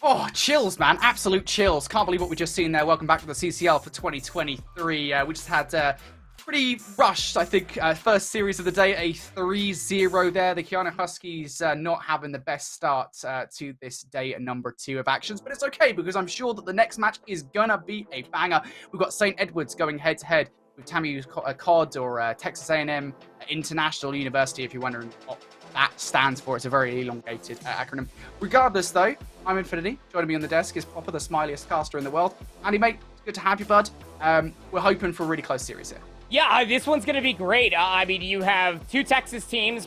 Oh, chills, man. Absolute chills. Can't believe what we just seen there. Welcome back to the CCL for 2023. We just had pretty rushed, I think, first series of the day, a 3-0 there. The Keanu Huskies not having the best start to this day, number 2 of actions. But it's okay, because I'm sure that the next match is going to be a banger. We've got St. Edward's going head-to-head with TAMIU COD, or Texas A&M International University, if you're wondering what that stands for. It's a very elongated acronym. Regardless, though, I'm Infinity. Joining me on the desk is Popper, the smiliest caster in the world. Andy, mate, good to have you, bud. We're hoping for a really close series here. Yeah, this one's going to be great. I mean, you have 2 Texas teams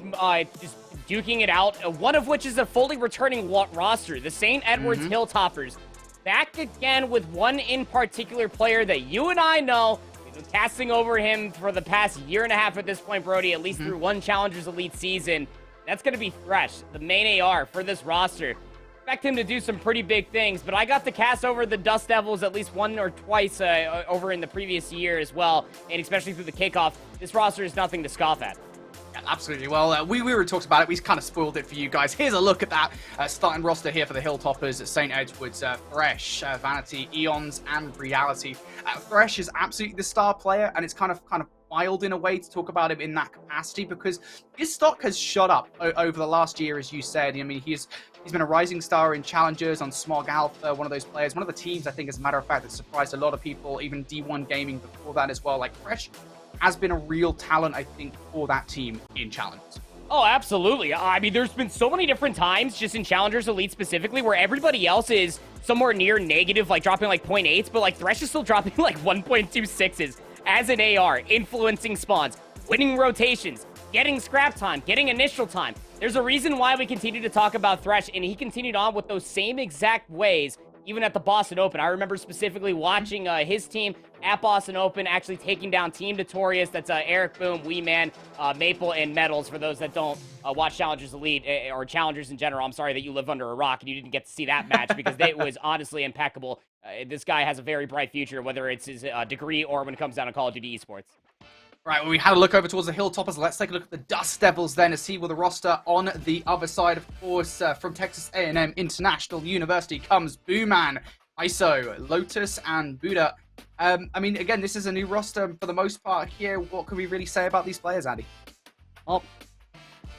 just duking it out, one of which is a fully returning roster, the St. Edward's Hilltoppers. Back again with one in particular player that you and I know. We've been casting over him for the past year and a half at this point, Brody, at least through one Challengers Elite season. That's going to be Thresh, the main AR for this roster. Expect him to do some pretty big things, but I got the cast over the Dust Devils at least one or twice over in the previous year as well, and especially through the kickoff. This roster is nothing to scoff at. Yeah, absolutely. Well, we were talked about it. We kind of spoiled it for you guys. Here's a look at that starting roster here for the Hilltoppers at St. Edward's. Thresh, Vanity, Eons, and Reality. Thresh is absolutely the star player, and it's kind of wild in a way to talk about him in that capacity, because his stock has shot up over the last year, as you said. I mean, he's been a rising star in Challengers, on Smog Alpha, one of those players, one of the teams, I think, as a matter of fact, that surprised a lot of people, even D1 Gaming before that as well. Like, Thresh has been a real talent, I think, for that team in Challengers. Oh, absolutely. I mean, there's been so many different times, just in Challengers Elite specifically, where everybody else is somewhere near negative, like dropping like 0.8s, but like Thresh is still dropping like 1.26s as an AR, influencing spawns, winning rotations, getting scrap time, getting initial time. There's a reason why we continue to talk about Thresh, and he continued on with those same exact ways, even at the Boston Open. I remember specifically watching his team at Boston Open, actually taking down Team Notorious. That's Eric Boom, Wee Man, Maple, and Metals. For those that don't watch Challengers Elite, or Challengers in general, I'm sorry that you live under a rock and you didn't get to see that match, because it was honestly impeccable. This guy has a very bright future, whether it's his degree or when it comes down to Call of Duty esports. Right, well, we had a look over towards the Hilltoppers. Let's take a look at the Dust Devils then to see where the roster on the other side. Of course, from Texas A&M International University comes Booman, ISO, Lotus, and Buddha. I mean, again, this is a new roster for the most part here. What can we really say about these players, Andy? Well,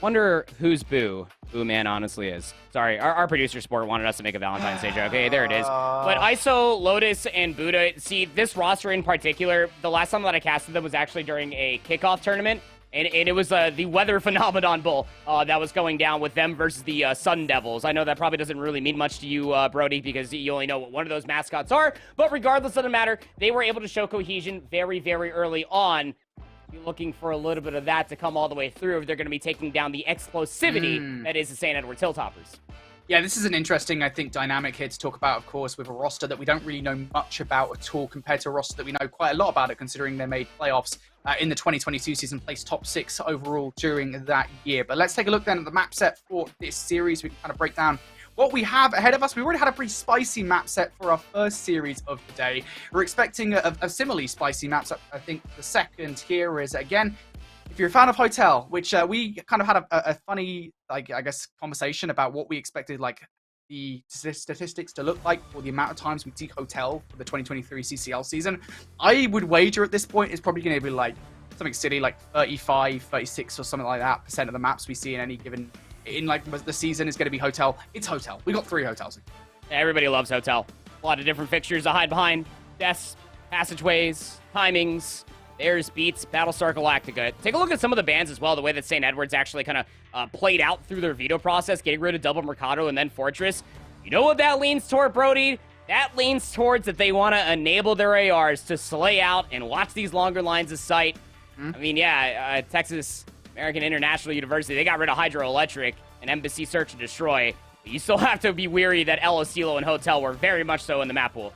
wonder who's Boo Man honestly is. Sorry, our producer Sport wanted us to make a Valentine's Day joke. Okay, there it is. But ISO, Lotus, and Buddha, see, this roster in particular, the last time that I casted them was actually during a kickoff tournament, and it was the Weather Phenomenon Bowl that was going down with them versus the Sun Devils. I know that probably doesn't really mean much to you, Brody, because you only know what one of those mascots are, but regardless of the matter, they were able to show cohesion very, very early on. You're looking for a little bit of that to come all the way through if they're going to be taking down the explosivity that is the St. Edward's Hilltoppers. Yeah, this is an interesting, I think, dynamic here to talk about, of course, with a roster that we don't really know much about at all, compared to a roster that we know quite a lot about it, considering they made playoffs in the 2022 season, placed top 6 overall during that year. But let's take a look then at the map set for this series. We can kind of break down what we have ahead of us. We already had a pretty spicy map set for our first series of the day. We're expecting a similarly spicy map set. I think the second here is, again, if you're a fan of Hotel, which we kind of had a funny, like, I guess, conversation about what we expected, like, the statistics to look like for the amount of times we see Hotel for the 2023 CCL season. I would wager at this point it's probably going to be like something silly, like 35, 36 or something like that % of the maps we see in any given, in like the season is going to be Hotel. It's Hotel. We got 3 hotels. Everybody loves Hotel. A lot of different fixtures to hide behind. Desks, passageways, timings. There's Beats, Battlestar Galactica. Take a look at some of the bans as well, the way that St. Edward's actually kind of played out through their veto process, getting rid of Double Mercado and then Fortress. You know what that leans toward, Brody? That leans towards that they want to enable their ARs to slay out and watch these longer lines of sight. I mean, yeah, Texas American International University, they got rid of Hydroelectric and Embassy Search and Destroy. But you still have to be weary that El Asilo and Hotel were very much so in the map pool.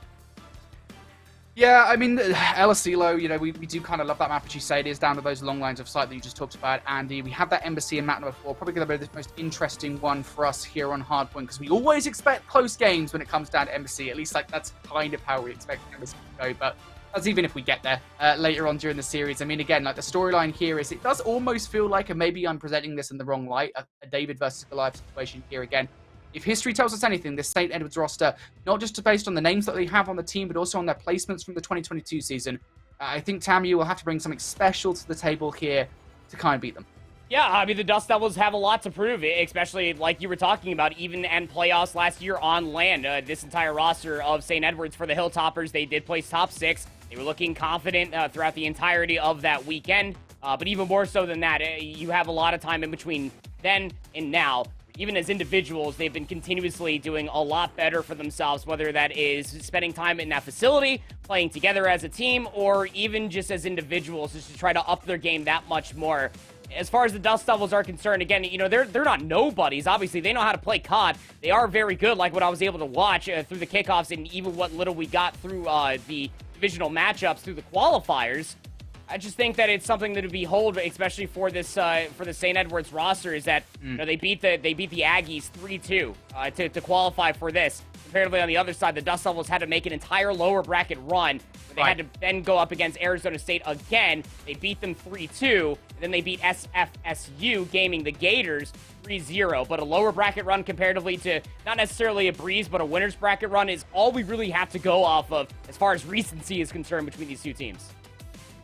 Yeah, I mean, El Asilo, you know, we do kind of love that map, as you say. It is down to those long lines of sight that you just talked about, Andy. We have that Embassy in map number 4, probably going to be the most interesting one for us here on Hardpoint, because we always expect close games when it comes down to Embassy. At least, like, that's kind of how we expect Embassy to go, but that's even if we get there later on during the series. I mean, again, like, the storyline here is, it does almost feel like, and maybe I'm presenting this in the wrong light, a David versus Goliath situation here again. if history tells us anything, this St. Edward's roster, not just based on the names that they have on the team, but also on their placements from the 2022 season, I think TAMIU will have to bring something special to the table here to kind of beat them. Yeah, I mean, the Dust Devils have a lot to prove, especially like you were talking about, even in playoffs last year on land. This entire roster of St. Edward's for the Hilltoppers, they did place top 6. They were looking confident throughout the entirety of that weekend. But even more so than that, you have a lot of time in between then and now. Even as individuals, they've been continuously doing a lot better for themselves, whether that is spending time in that facility, playing together as a team, or even just as individuals, just to try to up their game that much more. As far as the Dust Devils are concerned, again, you know, they're not nobodies. Obviously, they know how to play COD. They are very good, like what I was able to watch through the kickoffs and even what little we got through the divisional matchups through the qualifiers. I just think that it's something to behold, especially for this for the St. Edward's roster, is that you know, they beat the Aggies 3-2 to qualify for this. Comparatively, on the other side, the Dust Devils had to make an entire lower bracket run. They had to then go up against Arizona State again. They beat them 3-2. And then they beat SFSU, gaming the Gators 3-0. But a lower bracket run comparatively to not necessarily a breeze, but a winner's bracket run is all we really have to go off of as far as recency is concerned between these two teams.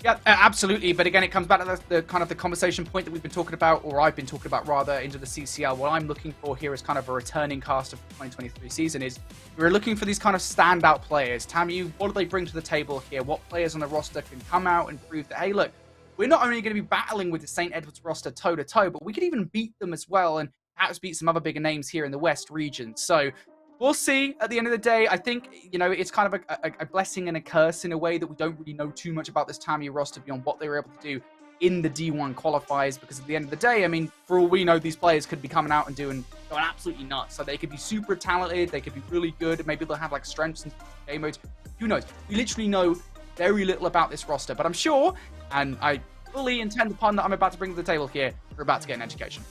Yeah, absolutely. But again, it comes back to the kind of the conversation point that we've been talking about, or I've been talking about rather, into the CCL. What I'm looking for here is kind of a returning cast of the 2023 season. Is we're looking for these kind of standout players. TAMIU, what do they bring to the table here? What players on the roster can come out and prove that, hey, look, we're not only going to be battling with the St. Edward's roster toe-to-toe, but we could even beat them as well and perhaps beat some other bigger names here in the West region. So we'll see at the end of the day. I think, you know, it's kind of a blessing and a curse in a way that we don't really know too much about this TAMIU roster beyond what they were able to do in the D1 qualifiers, because at the end of the day, I mean, for all we know, these players could be coming out and going absolutely nuts. So they could be super talented, they could be really good, maybe they'll have like strengths and game modes. Who knows? We literally know very little about this roster, but I'm sure, and I fully intend the pun that I'm about to bring to the table here, we're about to get an education.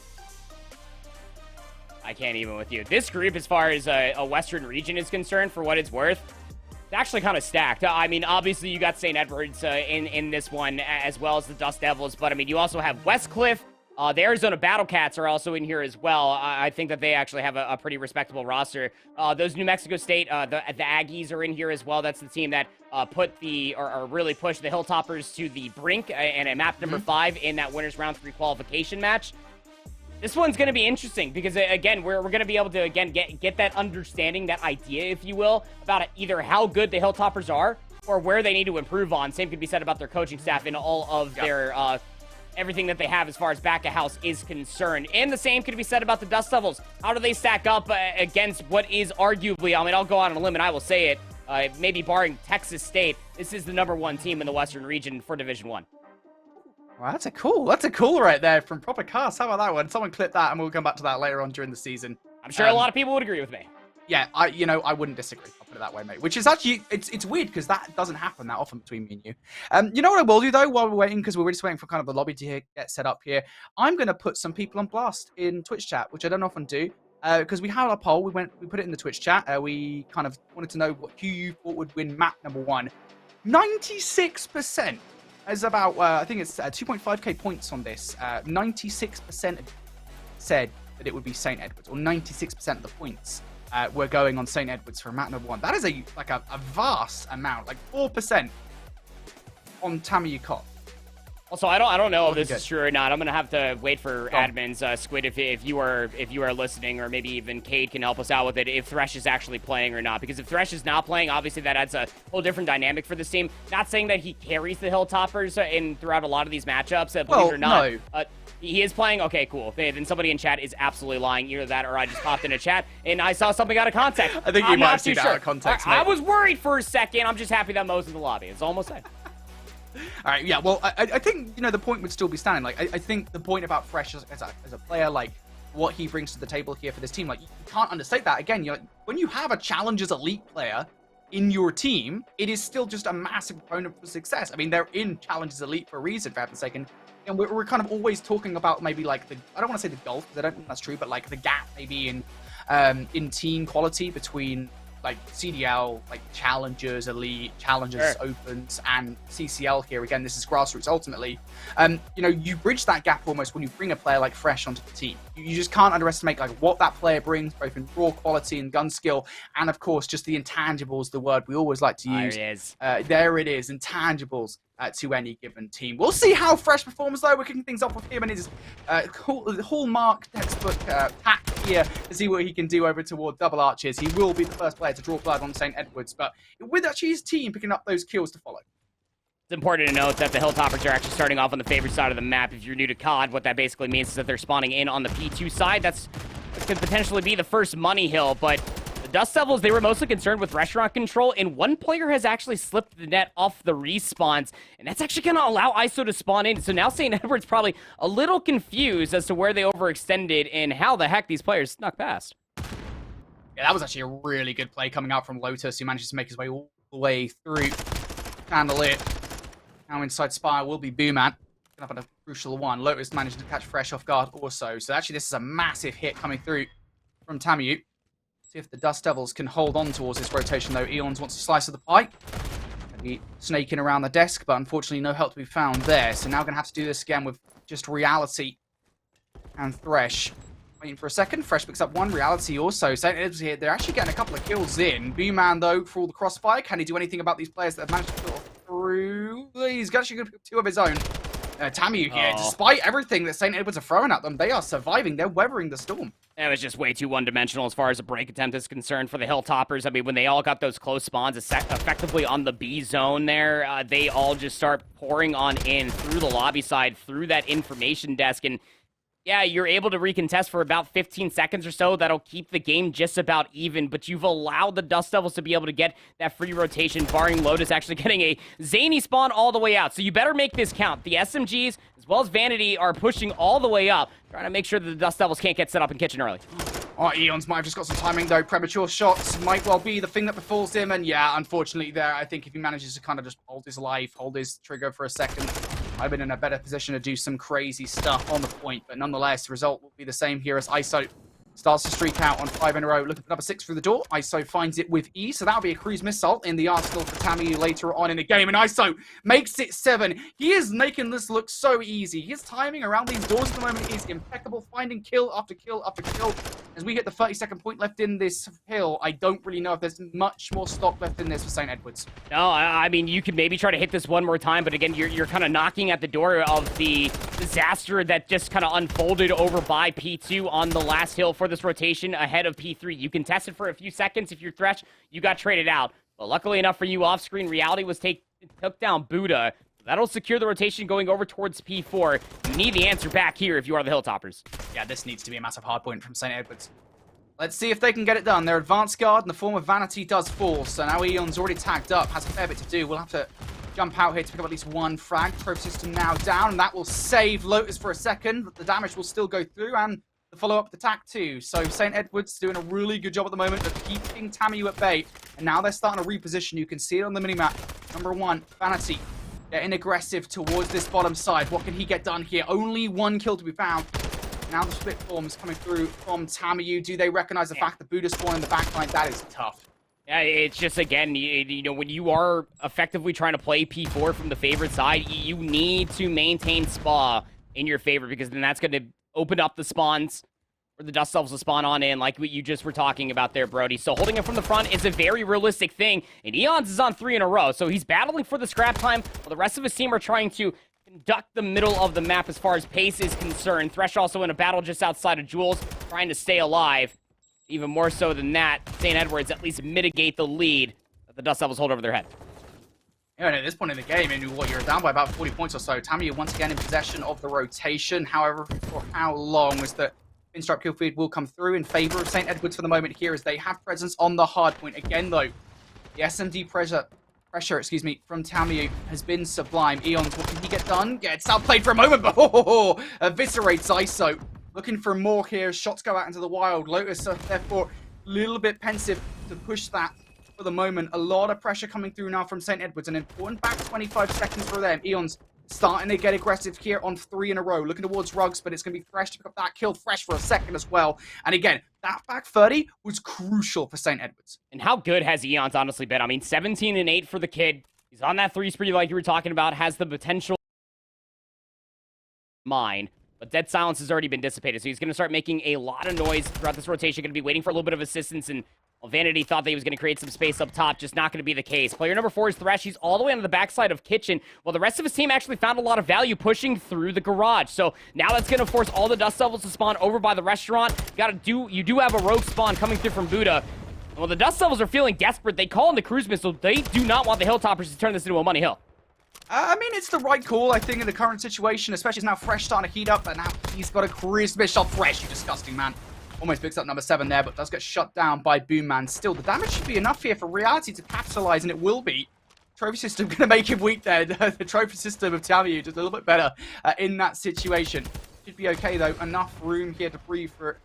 I can't even with you. This group, as far as a Western region is concerned, for what it's worth, it's actually kind of stacked. I mean, obviously, you got St. Edward's in this one, as well as the Dust Devils, but I mean, you also have Westcliff. The Arizona Battle Cats are also in here as well. I think that they actually have a pretty respectable roster. Those New Mexico State, the Aggies are in here as well. That's the team that really pushed the Hilltoppers to the brink and at map number 5 in that winners round 3 qualification match. This one's going to be interesting because, again, we're going to be able to, again, get that understanding, that idea, if you will, about either how good the Hilltoppers are or where they need to improve on. Same could be said about their coaching staff and all of their everything that they have as far as back of house is concerned. And the same could be said about the Dust Devils. How do they stack up against what is arguably, I mean, I'll go out on a limb and I will say it, maybe barring Texas State, this is the #1 team in the Western region for Division 1. Well, that's a cool right there from Proper Cast. How about that one? Someone clip that and we'll come back to that later on during the season. I'm sure a lot of people would agree with me. Yeah, I wouldn't disagree. I'll put it that way, mate. Which is actually, it's weird because that doesn't happen that often between me and you. You know what I will do though while we're waiting, because we're just waiting for kind of the lobby to get set up here. I'm going to put some people on blast in Twitch chat, which I don't often do. Because we had a poll, we put it in the Twitch chat. We kind of wanted to know who you thought would win map #1. 96%. Is about, I think it's 2.5k points on this. 96% said that it would be St. Edward's, or 96% of the points were going on St. Edward's for map #1. That is a vast amount, like 4% on TAMIU COD. Also, I don't know if this is true or not. I'm gonna have to wait for admins, Squid, if you are listening, or maybe even Cade can help us out with it, if Thresh is actually playing or not. Because if Thresh is not playing, obviously that adds a whole different dynamic for this team. Not saying that he carries the Hilltoppers throughout a lot of these matchups. Believe it or not, no. He is playing. Okay, cool. Then somebody in chat is absolutely lying. Either that, or I just popped in a chat and I saw something out of context. I think you might have seen that out of context. I was worried for a second. I'm just happy that Mo's in the lobby. It's almost saying. All right, yeah, well, I think, you know, the point would still be standing. Like, I think the point about Fresh as a player, like, what he brings to the table here for this team, like, you can't understate that. Again, you're like, when you have a Challengers Elite player in your team, it is still just a massive component for success. I mean, they're in Challengers Elite for a reason, for heaven's sake, and we're kind of always talking about maybe, like, I don't want to say the gulf, because I don't think that's true, but, like, the gap maybe in team quality between like CDL, like Challengers, Elite, Challengers, Opens, and CCL here. Again, this is grassroots ultimately. You know, you bridge that gap almost when you bring a player like Fresh onto the team. You just can't underestimate like what that player brings, both in raw quality and gun skill, and of course, just the intangibles, the word we always like to use. There it is, intangibles to any given team. We'll see how Fresh performs though. We're kicking things off with him and his hallmark textbook pack here to see what he can do over toward double arches. He will be the first player to draw blood on St. Edwards, but with actually his team picking up those kills to follow. It's important to note that the Hilltoppers are actually starting off on the favorite side of the map. If you're new to COD, what that basically means is that they're spawning in on the P2 side. That could potentially be the first money hill, but the Dust Devils, they were mostly concerned with restaurant control, and one player has actually slipped the net off the respawns, and that's actually going to allow ISO to spawn in. So now St. Edward's probably a little confused as to where they overextended and how the heck these players snuck past. Yeah, that was actually a really good play coming out from Lotus, who manages to make his way all the way through. Handle it. Now inside Spire will be Booman. Up at a crucial one. Lotus managed to catch Fresh off guard also. So actually this is a massive hit coming through from TAMIU. See if the Dust Devils can hold on towards this rotation, though. Eons wants a slice of the pie. Maybe snaking around the desk, but unfortunately no help to be found there. So now going to have to do this again with just Reality and Thresh. Waiting for a second. Fresh picks up one. Reality also. St. Edwards here. They're actually getting a couple of kills in. B-Man, though, for all the crossfire. Can he do anything about these players that have managed to pull through? He's actually going to pick up two of his own. TAMIU here, despite everything that St. Edwards are throwing at them, they are surviving. They're weathering the storm. It was just way too one-dimensional as far as a break attempt is concerned for the Hilltoppers. I mean, when they all got those close spawns effectively on the B zone there, they all just start pouring on in through the lobby side, through that information desk, and yeah, you're able to recontest for about 15 seconds or so. That'll keep the game just about even, but you've allowed the Dust Devils to be able to get that free rotation, barring Lotus actually getting a zany spawn all the way out. So you better make this count. The SMGs, as well as Vanity, are pushing all the way up, trying to make sure that the Dust Devils can't get set up in kitchen early. Oh, Eons might have just got some timing, though. Premature shots might well be the thing that befalls him. And yeah, unfortunately there, I think if he manages to kind of just hold his life, hold his trigger for a second, I've been in a better position to do some crazy stuff on the point. But nonetheless, the result will be the same here as ISO starts to streak out on 5 in a row. Looking for number 6 through the door. ISO finds it with ease. So that'll be a cruise missile in the arsenal for TAMIU later on in the game. And ISO makes it 7. He is making this look so easy. His timing around these doors at the moment is impeccable. Finding kill after kill after kill. As we hit the 30-second point left in this hill, I don't really know if there's much more stock left in this for St. Edwards. No, I mean, you could maybe try to hit this one more time, but again, you're kind of knocking at the door of the disaster that just kind of unfolded over by P2 on the last hill for this rotation ahead of P3. You can test it for a few seconds. If you're Thresh, you got traded out. But luckily enough for you, off-screen, Reality took down Buddha. That'll secure the rotation going over towards P4. You need the answer back here if you are the Hilltoppers. Yeah, this needs to be a massive hardpoint from St. Edwards. Let's see if they can get it done. Their advanced guard in the form of Vanity does fall, so now Eon's already tagged up, has a fair bit to do. We'll have to jump out here to pick up at least one frag. Probe system now down, and that will save Lotus for a second, but the damage will still go through, and the follow-up attack too. So St. Edwards doing a really good job at the moment of keeping TAMIU at bay, and now they're starting to reposition. You can see it on the minimap. Number 1, Vanity. Getting aggressive towards this bottom side. What can he get done here? Only one kill to be found. Now the split forms coming through from TAMIU. Do they recognize the fact that Buddha spawned in the backline? That is tough. Yeah, it's just, again, you know, when you are effectively trying to play P4 from the favorite side, you need to maintain SPA in your favor, because then that's going to open up the spawns for the Dust Devils to spawn on in, like what you just were talking about there, Brody. So holding it from the front is a very realistic thing, and Eons is on 3 in a row, so he's battling for the scrap time, while the rest of his team are trying to conduct the middle of the map as far as pace is concerned. Thresh also in a battle just outside of Jules, trying to stay alive. Even more so than that, St. Edwards at least mitigate the lead that the Dust Devils hold over their head. Yeah, and at this point in the game, and what, you're down by about 40 points or so. TAMIU once again in possession of the rotation. However, for how long is the pinstripe kill feed will come through in favor of St. Edwards for the moment here, as they have presence on the hard point. Again, though, the SMD pressure, from TAMIU has been sublime. Eons, what can he get done? Gets outplayed for a moment, but eviscerates ISO. Looking for more here. Shots go out into the wild. Lotus are therefore a little bit pensive to push that for the moment. A lot of pressure coming through now from St. Edwards. An important back 25 seconds for them. Eons starting to get aggressive here on 3 in a row. Looking towards Ruggs, but it's going to be Fresh to pick up that kill. Fresh for a second as well. And again, that back 30 was crucial for St. Edwards. And how good has Eons honestly been? I mean, 17-8 for the kid. He's on that 3 spree like you were talking about, has the potential mine. But Dead Silence has already been dissipated, so he's going to start making a lot of noise throughout this rotation. Going to be waiting for a little bit of assistance, and well, Vanity thought that he was going to create some space up top. Just not going to be the case. Player number 4 is Thresh. He's all the way on the backside of Kitchen, while the rest of his team actually found a lot of value pushing through the garage. So now that's going to force all the Dust Devils to spawn over by the restaurant. You do have a rogue spawn coming through from Buddha. Well, the Dust Devils are feeling desperate. They call in the cruise missile. They do not want the Hilltoppers to turn this into a money hill. I mean, it's the right call, I think, in the current situation, especially as now Fresh starting to heat up, and now he's got a cruise missile. Fresh, you disgusting man. Almost picks up number 7 there, but does get shut down by Boomman. Still, the damage should be enough here for Reality to capitalize, and it will be. Trophy system going to make him weak there. The trophy system of TAMIU just a little bit better in that situation. Should be okay, though. Enough room here to breathe for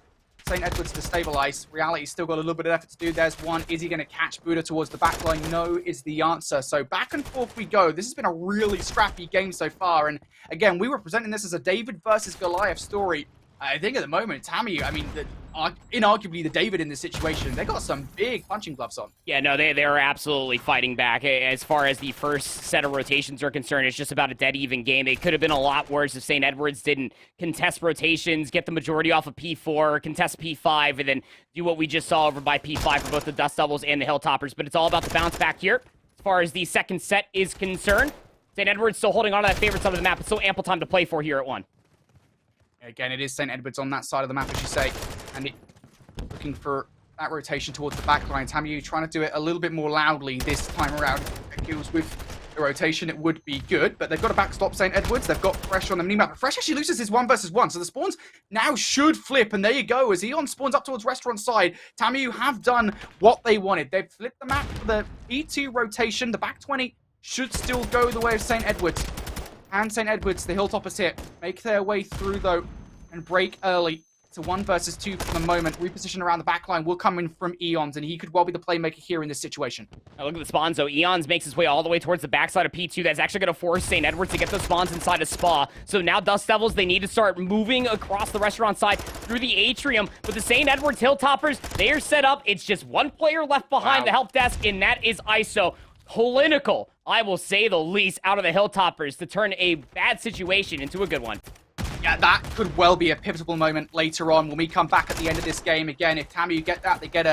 St. Edwards to stabilize. Reality's still got a little bit of effort to do. There's one. Is he going to catch Buddha towards the back line? No is the answer. So back and forth we go. This has been a really scrappy game so far. And again, we were presenting this as a David versus Goliath story. I think at the moment, TAMIU, I mean, inarguably the David in this situation, they got some big punching gloves on. Yeah, no, they're absolutely fighting back. As far as the first set of rotations are concerned, it's just about a dead even game. It could have been a lot worse if St. Edwards didn't contest rotations, get the majority off of P4, contest P5, and then do what we just saw over by P5 for both the Dust Devils and the Hilltoppers. But it's all about the bounce back here. As far as the second set is concerned, St. Edwards still holding on to that favorite side of the map. It's still ample time to play for here at 1. Again, it is St. Edwards on that side of the map, as you say, and looking for that rotation towards the back line. TAMIU trying to do it a little bit more loudly this time around. It kills with the rotation, it would be good, but they've got to backstop St. Edwards. They've got Fresh on the minimap, but Fresh actually loses his 1 versus 1, so the spawns now should flip, and there you go. As Eon spawns up towards restaurant side, TAMIU have done what they wanted. They've flipped the map for the E2 rotation. The back 20 should still go the way of St. Edwards. And St. Edwards, the Hilltoppers here, make their way through, though, and break early. It's a 1 versus 2 for the moment. Reposition around the back line will come in from Eons, and he could well be the playmaker here in this situation. Now look at the spawns, though. Eons makes his way all the way towards the backside of P2. That's actually going to force St. Edwards to get those spawns inside of Spa. So now Dust Devils, they need to start moving across the restaurant side through the atrium. But the St. Edwards Hilltoppers, they are set up. It's just one player left behind the help desk, and that is ISO. Clinical, I will say the least, out of the Hilltoppers to turn a bad situation into a good one. Yeah, that could well be a pivotal moment later on when we come back at the end of this game. Again, if TAMIU get that, they get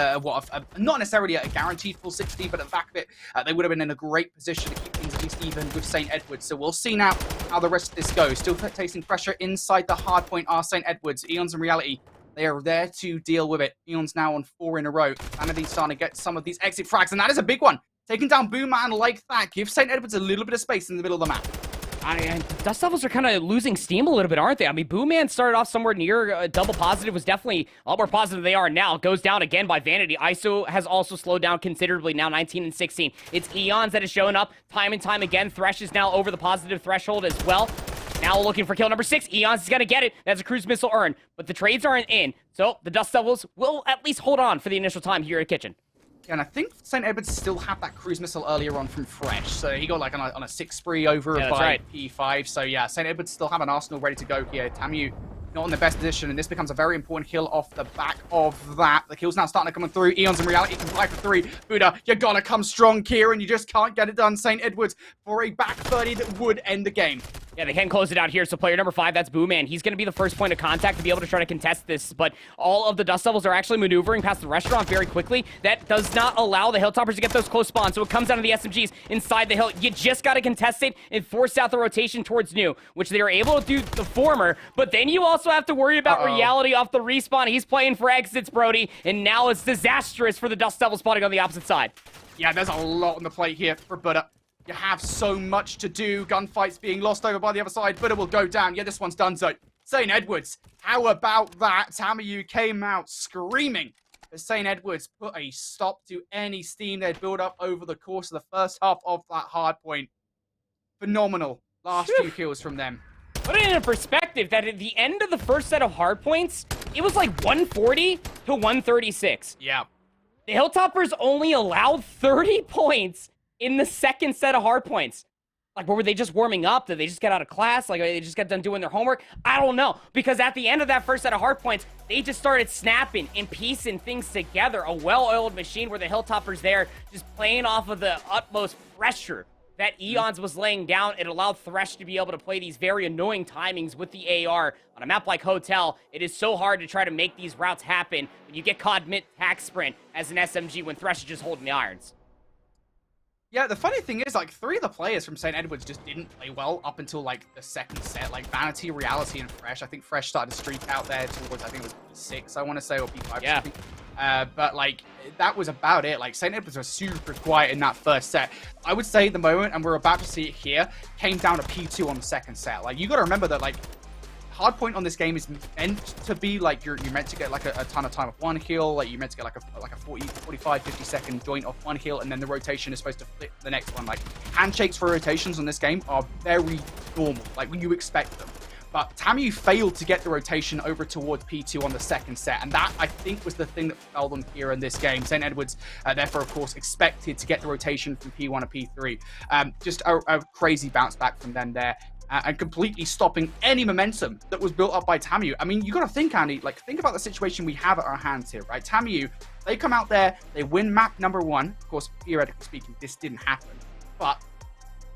not necessarily a guaranteed full 60, but at the back of it, they would have been in a great position to keep things at least even with St. Edwards. So we'll see now how the rest of this goes. Still tasting pressure inside the hard point are St. Edwards. Eons and Reality, they are there to deal with it. Eons now on 4 in a row. Vanity's starting to get some of these exit frags, and that is a big one. Taking down Boomman like that gives St. Edwards a little bit of space in the middle of the map. Dust Devils are kind of losing steam a little bit, aren't they? I mean, Boomman started off somewhere near double positive, was definitely a lot more positive than they are now. Goes down again by Vanity. ISO has also slowed down considerably, now 19 and 16. It's Eons that is showing up time and time again. Thresh is now over the positive threshold as well. Now looking for kill number 6. Eons is going to get it. That's a cruise missile earn, but the trades aren't in. So the Dust Devils will at least hold on for the initial time here at Kitchen. And I think St. Edwards still had that cruise missile earlier on from Fresh. So he got like on a 6 spree over by P5. So yeah, St. Edwards still have an arsenal ready to go here. TAMIU not in the best position, and this becomes a very important kill off the back of that. The kill's now starting to come through. Eons in Reality can fly for 3. Buddha, you gotta come strong, Kieran. You just can't get it done. St. Edwards for a back 30 that would end the game. Yeah, they can close it out here. So player number 5, that's Booman. He's going to be the first point of contact to be able to try to contest this. But all of the Dust Devils are actually maneuvering past the restaurant very quickly. That does not allow the Hilltoppers to get those close spawns. So it comes down to the SMGs inside the hill. You just got to contest it and force out the rotation towards New, which they are able to do the former. But then you also have to worry about Reality off the respawn. He's playing for exits, Brody. And now it's disastrous for the Dust Devils spawning on the opposite side. Yeah, there's a lot on the plate here for Buddha. You have so much to do. Gunfights being lost over by the other side. Buddha will go down. Yeah, this one's done. So, St. Edwards, how about that? TAMIU came out screaming. But St. Edwards put a stop to any steam they'd built up over the course of the first half of that hard point. Phenomenal. Last few kills from them. Put it in perspective that at the end of the first set of hard points, it was like 140 to 136. Yeah. The Hilltoppers only allowed 30 points in the second set of hard points. Like, were they just warming up? Did they just get out of class? Like, they just got done doing their homework? I don't know. Because at the end of that first set of hard points, they just started snapping and piecing things together. A well-oiled machine where the Hilltoppers there just playing off of the utmost pressure that Eons was laying down. It allowed Thresh to be able to play these very annoying timings with the AR. On a map like Hotel, it is so hard to try to make these routes happen when you get COD mid-tack sprint as an SMG when Thresh is just holding the irons. Yeah, the funny thing is, like, 3 of the players from St. Edwards just didn't play well up until, like, the second set. Like, Vanity, Reality, and Fresh. I think Fresh started to streak out there towards, I think it was P6, I want to say, or P5. Yeah. But, like, that was about it. Like, St. Edwards was super quiet in that first set. I would say the moment, and we're about to see it here, came down to P2 on the second set. Like, you got to remember that, like, hard point on this game is meant to be like you're meant to get like a ton of time off one heal, like you're meant to get like a 40, 45, 50 second joint off one heal, and then the rotation is supposed to flip the next one. Like, handshakes for rotations on this game are very normal, like when you expect them. But TAMIU failed to get the rotation over towards P2 on the second set, and that, I think, was the thing that fell them here in this game. St. Edwards, therefore, of course, expected to get the rotation from P1 to P3. Just a crazy bounce back from them there. And completely stopping any momentum that was built up by TAMIU. I mean, you got to think, Andy, like, think about the situation we have at our hands here, right? TAMIU, they come out there, they win map number 1. Of course, theoretically speaking, this didn't happen. But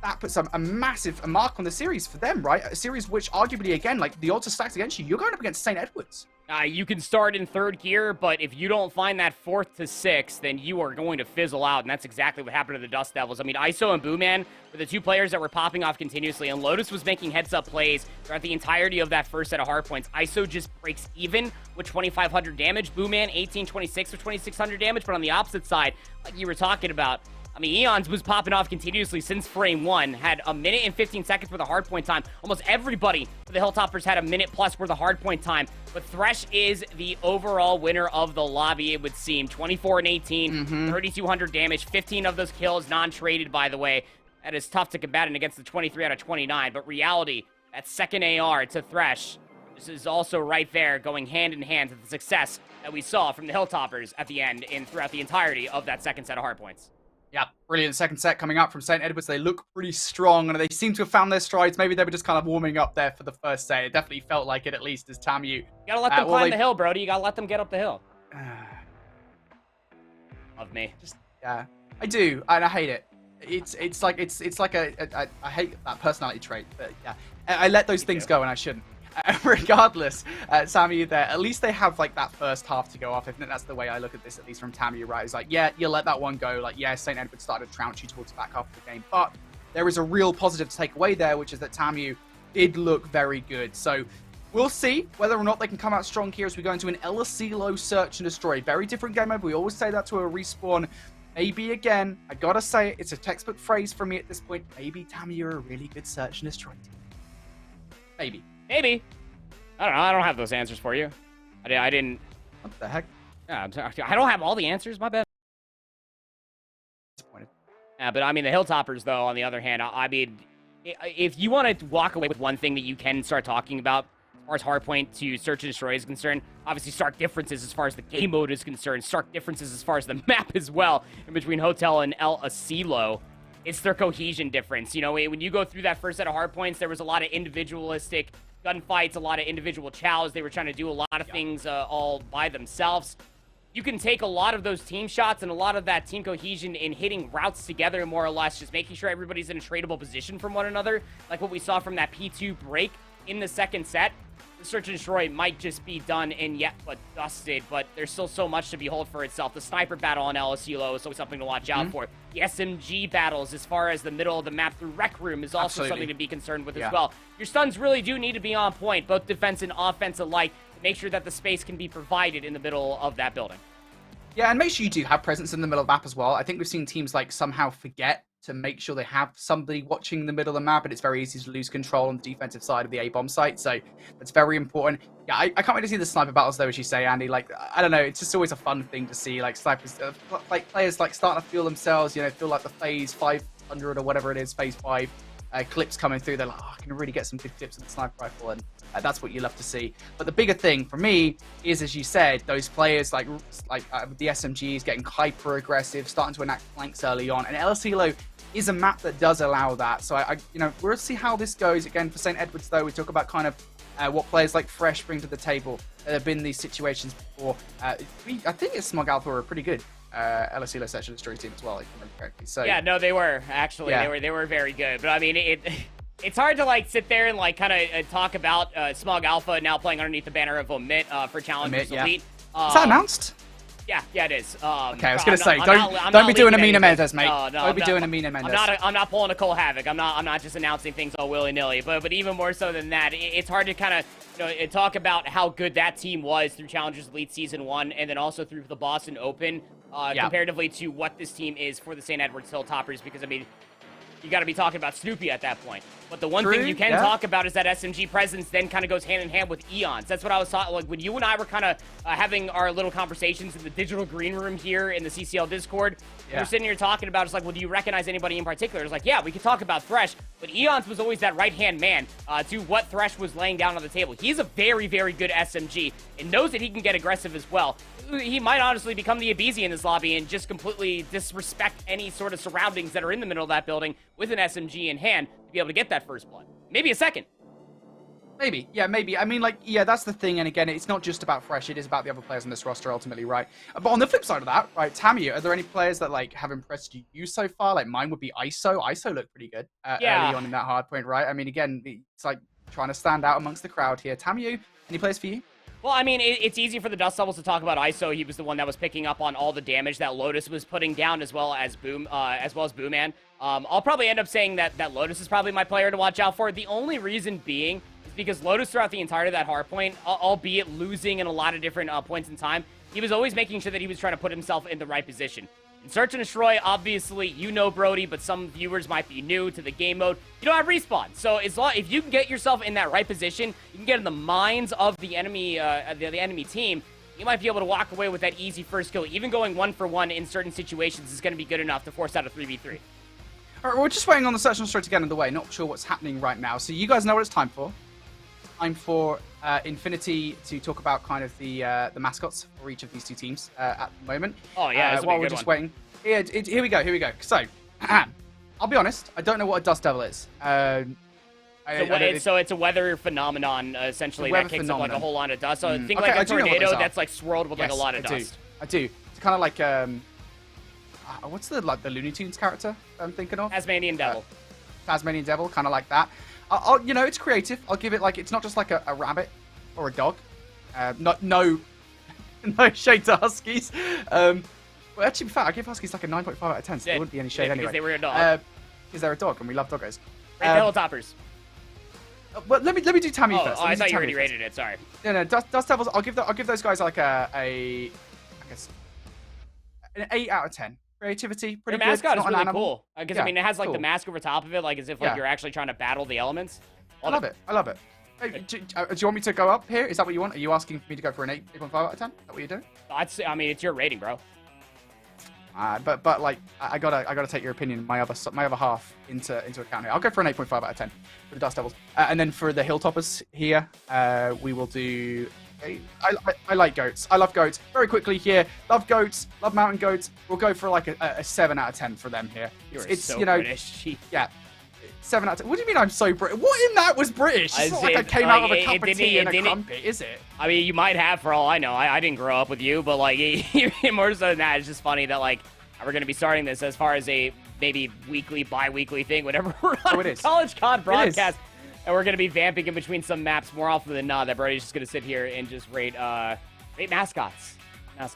that puts a massive mark on the series for them, right? A series which, arguably, again, like, the odds are stacked against you. You're going up against St. Edwards. You can start in third gear, but if you don't find that 4th to 6th, then you are going to fizzle out, and that's exactly what happened to the Dust Devils. I mean, ISO and Booman were the 2 players that were popping off continuously, and Lotus was making heads-up plays throughout the entirety of that first set of hard points. ISO just breaks even with 2,500 damage. Booman, 1826 with 2,600 damage, but on the opposite side, like you were talking about, I mean, Eons was popping off continuously since frame 1, had a minute and 15 seconds worth of hard point time. Almost everybody for the Hilltoppers had a minute plus worth of hard point time. But Thresh is the overall winner of the lobby, it would seem. 24 and 18, 3,200 damage, 15 of those kills non-traded, by the way. That is tough to combat and against the 23 out of 29. But reality, that second AR to Thresh, this is also right there going hand in hand with the success that we saw from the Hilltoppers at the end and throughout the entirety of that second set of hard points. Yeah, brilliant second set coming up from St. Edwards. They look pretty strong, and they seem to have found their strides. Maybe they were just kind of warming up there for the first set. It definitely felt like it, at least, as TAMIU. You gotta let them climb the hill, Brody. You gotta let them get up the hill. Of me. Yeah, I do, and I hate it. It's like I hate that personality trait, but yeah, I let those things go, and I shouldn't. Regardless, TAMIU there, at least they have like that first half to go off. I think that's the way I look at this, at least from TAMIU, right? It's like, yeah, you let that one go. Like, yeah, St. Edward started to trounce you towards the back half of the game, but there is a real positive to take away there, which is that TAMIU did look very good. So we'll see whether or not they can come out strong here as we go into an LSCLO search and destroy. Very different game mode. We always say that to a respawn. Maybe again, I gotta say it, it's a textbook phrase for me at this point. Maybe TAMIU are a really good search and destroy team. Maybe. Maybe. I don't know. I don't have those answers for you. I didn't. What the heck? Yeah, I don't have all the answers. My bad. Disappointed. Yeah, but I mean, the Hilltoppers, though, on the other hand, I mean, if you want to walk away with one thing that you can start talking about as far as hardpoint to search and destroy is concerned, obviously stark differences as far as the game mode is concerned, stark differences as far as the map as well in between Hotel and El Asilo. It's their cohesion difference. You know, when you go through that first set of hardpoints, there was a lot of individualistic gunfights, a lot of individual chows. They were trying to do a lot of things all by themselves. You can take a lot of those team shots and a lot of that team cohesion in hitting routes together, more or less, just making sure everybody's in a tradable position from one another, like what we saw from that P2 break in the second set. The search and destroy might just be done and yet but dusted, but there's still so much to behold for itself. The sniper battle on LSULO is always something to watch out for. The SMG battles as far as the middle of the map through Rec Room is also something to be concerned with as well. Your stuns really do need to be on point, both defense and offense alike, to make sure that the space can be provided in the middle of that building. Yeah, and make sure you do have presence in the middle of the map as well. I think we've seen teams like somehow forget to make sure they have somebody watching the middle of the map, and it's very easy to lose control on the defensive side of the A-bomb site, so that's very important. Yeah, I can't wait to see the sniper battles, though, as you say, Andy. Like, I don't know, it's just always a fun thing to see, like, snipers, like, players, like, starting to feel themselves, you know, feel like the phase 500 or whatever it is, phase 5, clips coming through. They're like, oh, I can really get some good clips with the sniper rifle, and that's what you love to see. But the bigger thing for me is, as you said, those players like with the SMGs getting hyper aggressive, starting to enact flanks early on, and El Silo is a map that does allow that. So we'll see how this goes. Again, for St. Edwards, though, we talk about kind of what players like Fresh bring to the table. There have been these situations before. I think it's Smog Alpha are pretty good. LSE Search and Destroy team as well, if I remember correctly. So yeah, no, they were actually they were very good. But I mean, it's hard to like sit there and like kind of talk about Smog Alpha now playing underneath the banner of Omit for Challengers Elite. Is that announced? Yeah, it is. Okay, I was gonna say, don't be doing a Mina Mendes, mate. Don't be doing a Mina Mendes. I'm not pulling a Cole Havoc. I'm not just announcing things all willy nilly. But even more so than that, it's hard to kind of talk about how good that team was through Challengers Elite Season 1, and then also through the Boston Open, comparatively to what this team is for the St. Edwards Hilltoppers. Because I mean, you got to be talking about Snoopy at that point. But the one thing you can talk about is that SMG presence then kind of goes hand in hand with Eons. That's what I was talking, like when you and I were kind of having our little conversations in the digital green room here in the CCL Discord. We're sitting here talking about, it's like, well, do you recognize anybody in particular? It's like, yeah, we could talk about Thresh, but Eons was always that right-hand man to what Thresh was laying down on the table. He's a very, very good SMG and knows that he can get aggressive as well. He might honestly become the Abizi in this lobby and just completely disrespect any sort of surroundings that are in the middle of that building with an SMG in hand to be able to get that first blood. Maybe a second. Maybe. Yeah, maybe. I mean, like, yeah, that's the thing. And again, it's not just about Fresh. It is about the other players on this roster ultimately, right? But on the flip side of that, right, TAMIU, are there any players that, like, have impressed you so far? Like, mine would be ISO. ISO looked pretty good early on in that hard point, right? I mean, again, it's like trying to stand out amongst the crowd here. TAMIU, any players for you? Well, I mean, it's easy for the Dust Devils to talk about ISO. He was the one that was picking up on all the damage that Lotus was putting down, as well as Booman. I'll probably end up saying that Lotus is probably my player to watch out for. The only reason being is because Lotus throughout the entirety of that hard point, albeit losing in a lot of different points in time, he was always making sure that he was trying to put himself in the right position. In Search and Destroy, obviously, you know Brody, but some viewers might be new to the game mode. You don't have respawn. So if you can get yourself in that right position, you can get in the minds of the enemy the enemy team, you might be able to walk away with that easy first kill. Even going 1-for-1 in certain situations is going to be good enough to force out a 3v3. All right, we're just waiting on the Search and Destroy to get underway. Not sure what's happening right now. So you guys know what it's time for. Time for Infinity to talk about kind of the mascots for each of these two teams at the moment. Oh, yeah, while we're just waiting. Here we go. So, I'll be honest. I don't know what a Dust Devil is. So it's a weather phenomenon, essentially, that kicks up like a whole lot of dust. So think like a tornado that's like swirled with like a lot of dust. I do. It's kind of like what's the Looney Tunes character I'm thinking of? Tasmanian Devil. Tasmanian Devil, kind of like that. It's creative. I'll give it like it's not just like a rabbit or a dog. No shade to Huskies. Well, actually, in fact, I give Huskies like a 9.5 out of 10, so there wouldn't be any shade anyway. Because they were a dog. Because they're a dog, and we love doggos. Right, the Hilltoppers. Well, let me do TAMIU first. Oh, I thought you already rated it. Sorry. No, Dust Devils. I'll give those guys like an 8 out of 10. Creativity, pretty good. Their mascot is really cool. Because I mean, it has like cool. the mask over top of it, like as if like you're actually trying to battle the elements. I love it. Hey, do you want me to go up here? Is that what you want? Are you asking for me to go for an 8.5 out of 10? Is that what you're doing? I mean, it's your rating, bro. But like I gotta take your opinion, my other half into account here. I'll go for an 8.5 out of 10 for the Dust Devils, and then for the Hilltoppers here, we will do. I like goats. I love goats. Very quickly here, love goats. Love mountain goats. We'll go for like a 7 out of 10 for them here. It's so British. Yeah. 7 out of 10. What do you mean I'm so British? What in that was British? It's not like I came out of a cup of tea and a crumpet, is it? I mean, you might have, for all I know. I didn't grow up with you, but like, more so than that, it's just funny that like, we're going to be starting this as far as a maybe weekly, bi-weekly thing, whatever we're on a College COD broadcast. And we're going to be vamping in between some maps more often than not. That Brody's just going to sit here and just rate mascots. I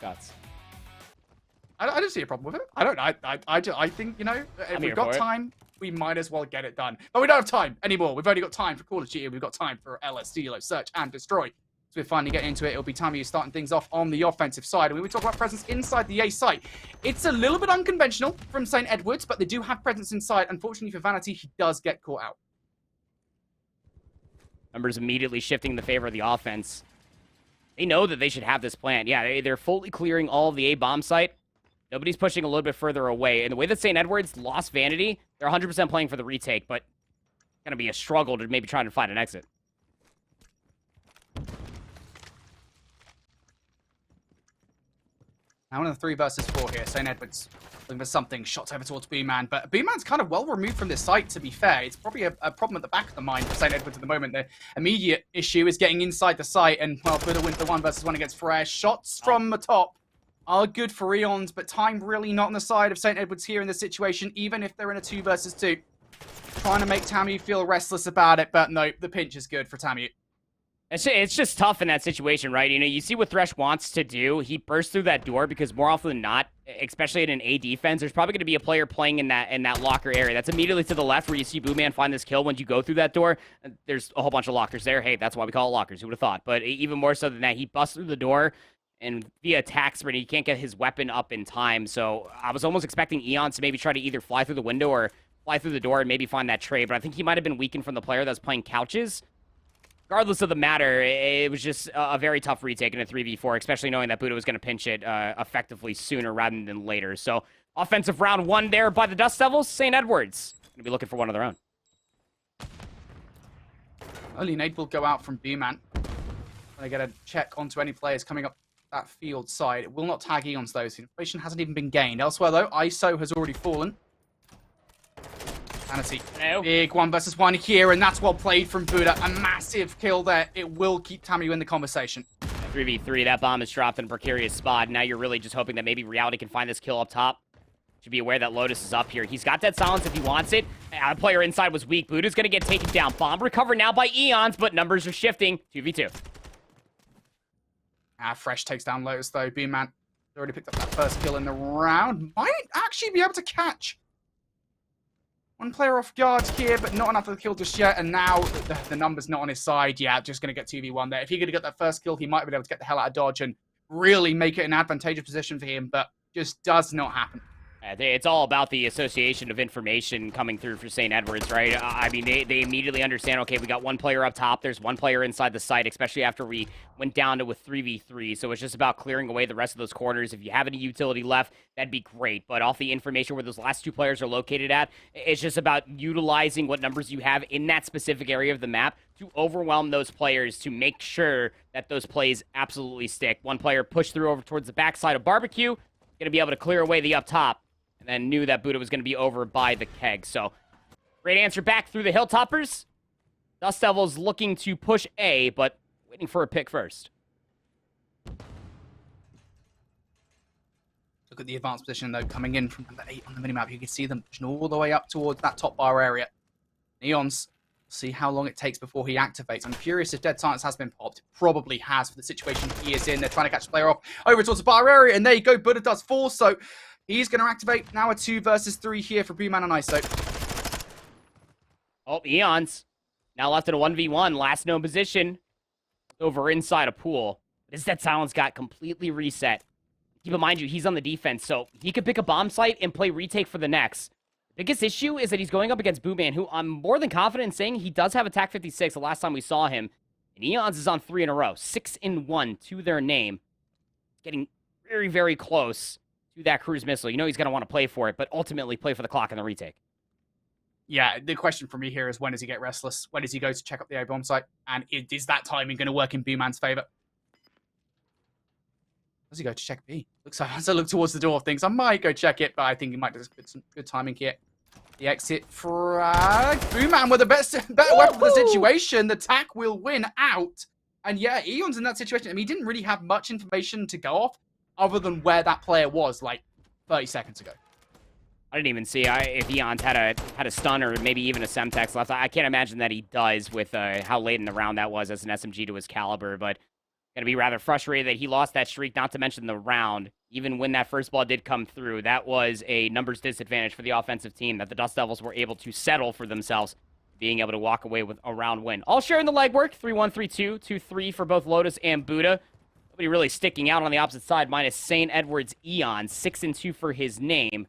don't see a problem with it. I don't. I think, if we've got time, we might as well get it done. But we don't have time anymore. We've only got time for Call of Duty. We've got time for LS, Stilo, Search, and Destroy. So we're finally getting into it. It'll be TAMIU starting things off on the offensive side. And we talk about presence inside the A site. It's a little bit unconventional from St. Edwards, but they do have presence inside. Unfortunately for Vanity, he does get caught out. Numbers immediately shifting in the favor of the offense. They know that they should have this plan. Yeah, they're fully clearing all of the A bomb site. Nobody's pushing a little bit further away. And the way that St. Edwards lost Vanity, they're 100% playing for the retake. But going to be a struggle to maybe try to find an exit. Now in the 3 versus 4 here, St. Edwards looking for something, shots over towards B-Man, but B-Man's kind of well removed from this site, to be fair. It's probably a problem at the back of the mind for St. Edwards at the moment. The immediate issue is getting inside the site, and, well, Buddha wins the 1 versus 1 against Fresh. Shots from the top are good for Eons, but time really not on the side of St. Edwards here in this situation, even if they're in a 2 versus 2. Trying to make TAMIU feel restless about it, but no, the pinch is good for TAMIU. It's just tough in that situation, right? You know, you see what Thresh wants to do. He bursts through that door because more often than not, especially in an A defense, there's probably going to be a player playing in that locker area. That's immediately to the left where you see Booman find this kill. Once you go through that door, there's a whole bunch of lockers there. Hey, that's why we call it lockers. Who would have thought? But even more so than that, he busts through the door and via attack sprint, he can't get his weapon up in time. So I was almost expecting Eons to maybe try to either fly through the window or fly through the door and maybe find that trade. But I think he might have been weakened from the player that was playing couches. Regardless of the matter, it was just a very tough retake in a 3v4, especially knowing that Buddha was going to pinch it effectively sooner rather than later. So, offensive round 1 there by the Dust Devils. St. Edwards going to be looking for one of their own. Only Nade will go out from B-Man. They get a check onto any players coming up that field side. It will not tag Eons, though, so information hasn't even been gained. Elsewhere, though, ISO has already fallen. Sanity. No. Big 1 versus 1 here, and that's well played from Buddha. A massive kill there. It will keep TAMIU in the conversation. 3v3, that bomb is dropped in a precarious spot. Now you're really just hoping that maybe Reality can find this kill up top. Should be aware that Lotus is up here. He's got that silence if he wants it. A player inside was weak. Buddha's going to get taken down. Bomb recovered now by Eons, but numbers are shifting. 2v2. Fresh takes down Lotus, though. B-Man already picked up that first kill in the round. Might actually be able to catch one player off guard here, but not enough of the kill just yet. And now the number's not on his side. Yeah, just going to get 2v1 there. If he could have got that first kill, he might have been able to get the hell out of dodge and really make it an advantageous position for him, but just does not happen. It's all about the association of information coming through for St. Edwards, right? I mean, they immediately understand, okay, we got one player up top. There's one player inside the site, especially after we went down to a 3v3. So it's just about clearing away the rest of those corners. If you have any utility left, that'd be great. But off the information where those last 2 players are located at, it's just about utilizing what numbers you have in that specific area of the map to overwhelm those players to make sure that those plays absolutely stick. One player pushed through over towards the backside of Barbecue, going to be able to clear away the up top. And then knew that Buddha was going to be over by the keg. So, great answer back through the Hilltoppers. Dust Devils looking to push A, but waiting for a pick first. Look at the advanced position, though, coming in from number 8 on the minimap. You can see them pushing all the way up towards that top bar area. Neons, see how long it takes before he activates. I'm curious if Dead Silence has been popped. It probably has for the situation he is in. They're trying to catch the player off over towards the bar area, and there you go. Buddha does fall, so he's going to activate now a 2 versus 3 here for B-Man and ISO. Oh, Eons. Now left in a 1v1. Last known position. Over inside a pool. This Dead Silence got completely reset. Keep in mind, he's on the defense, so he could pick a bomb site and play retake for the next. The biggest issue is that he's going up against Booman, who I'm more than confident in saying he does have attack 56 the last time we saw him. And Eons is on 3 in a row. 6-1 to their name. Getting very, very close to that cruise missile. You know he's going to want to play for it, but ultimately play for the clock in the retake. Yeah, the question for me here is, when does he get restless? When does he go to check up the A-bomb site? And is that timing going to work in B-Man's favor? Does he go to check B? Looks like, as I look towards the door, thinks I might go check it, but I think he might just get some good timing here. The exit frag. B-Man with the better weapon for the situation. The tack will win out. And yeah, Eon's in that situation. I mean, he didn't really have much information to go off other than where that player was, like, 30 seconds ago. I didn't even see if Eons had a stun or maybe even a Semtex left. I can't imagine that he does with how late in the round that was as an SMG to his caliber, but going to be rather frustrated that he lost that streak, not to mention the round. Even when that first ball did come through, that was a numbers disadvantage for the offensive team that the Dust Devils were able to settle for themselves, being able to walk away with a round win. All sharing the legwork, 3-1, 3-2, 2-3 for both Lotus and Buddha. Nobody really sticking out on the opposite side, minus St. Edwards Eon, 6-2 for his name.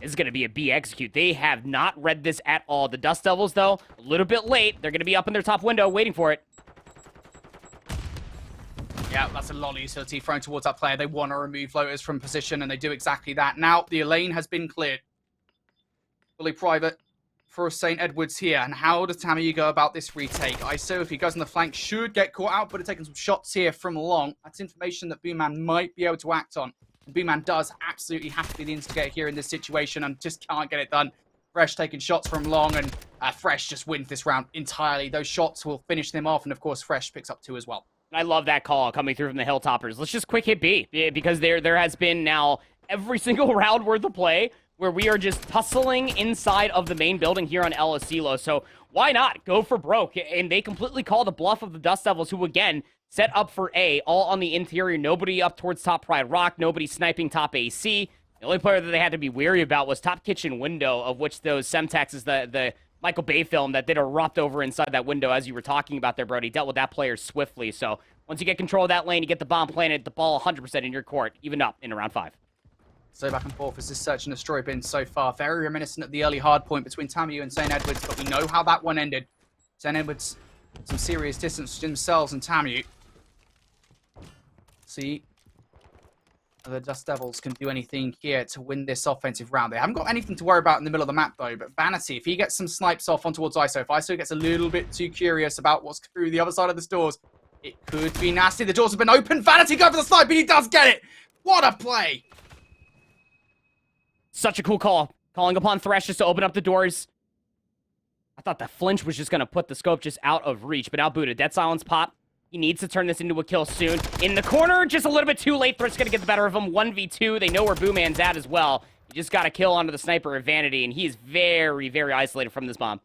This is going to be a B execute. They have not read this at all. The Dust Devils, though, a little bit late. They're going to be up in their top window waiting for it. Yeah, that's a lot of utility thrown towards that player. They want to remove Lotus from position, and they do exactly that. Now, the lane has been cleared. Fully private for St. Edwards here. And how does TAMIU go about this retake? ISO, if he goes on the flank, should get caught out, but it's taking some shots here from long. That's information that Booman might be able to act on. And Booman does absolutely have to be the instigator here in this situation and just can't get it done. Fresh taking shots from long, and Fresh just wins this round entirely. Those shots will finish them off, and of course, Fresh picks up 2 as well. I love that call coming through from the Hilltoppers. Let's just quick hit B, because there has been now every single round worth of play where we are just tussling inside of the main building here on El Asilo. So why not go for broke? And they completely call the bluff of the Dust Devils, who again set up for A, all on the interior. Nobody up towards top Pride Rock, nobody sniping top AC. The only player that they had to be wary about was top kitchen window, of which those Semtex is the Michael Bay film that did erupt over inside that window, as you were talking about there, Brody. Dealt with that player swiftly. So once you get control of that lane, you get the bomb planted, the ball 100% in your court, even up into round 5. So back and forth as this search and destroy been so far. Very reminiscent of the early hard point between TAMIU and St. Edwards, but we know how that one ended. St. Edwards, some serious distance between themselves and TAMIU. See the Dust Devils can do anything here to win this offensive round. They haven't got anything to worry about in the middle of the map, though. But Vanity, if he gets some snipes off on towards ISO, if ISO gets a little bit too curious about what's through the other side of the doors, it could be nasty. The doors have been open. Vanity go for the snipe, but he does get it. What a play. Such a cool call. Calling upon Thresh just to open up the doors. I thought that flinch was just going to put the scope just out of reach, but now Buddha. Dead silence pop. He needs to turn this into a kill soon. In the corner, just a little bit too late. Thresh going to get the better of him. 1v2. They know where Booman's at as well. He just got a kill onto the sniper of Vanity, and he is very, very isolated from this bomb.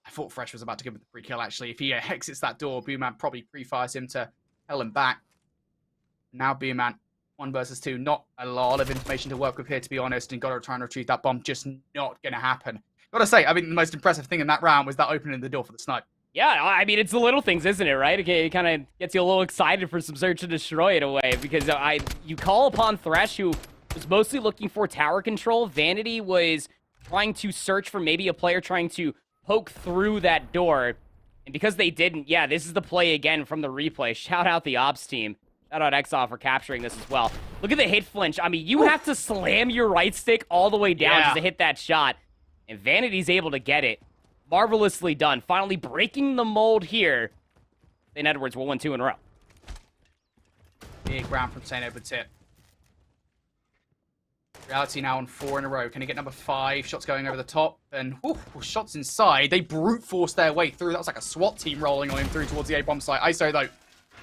I thought Fresh was about to give him the free kill, actually. If he exits that door, Booman probably pre-fires him to hell him back. Now Booman, 1 versus 2. Not a lot of information to work with here, to be honest, and got to try and retrieve that bomb. Just not going to happen. Gotta say, I mean, the most impressive thing in that round was that opening the door for the snipe. Yeah, I mean, it's the little things, isn't it, right? It kind of gets you a little excited for some search and destroy in a way, because you call upon Thresh, who was mostly looking for tower control. Vanity was trying to search for maybe a player trying to poke through that door, and because they didn't, yeah, this is the play again from the replay. Shout out the ops team. Shout out Exoff for capturing this as well. Look at the hit flinch. I mean, you have to slam your right stick all the way down just to hit that shot, and Vanity's able to get it. Marvelously done. Finally breaking the mold here. St. Edwards will win 2 in a row. Big round from St. Edwards here. Reality now on 4 in a row. Can he get number 5? Shots going over the top. And shots inside. They brute force their way through. That was like a SWAT team rolling on him through towards the A-bomb site. ISO, though,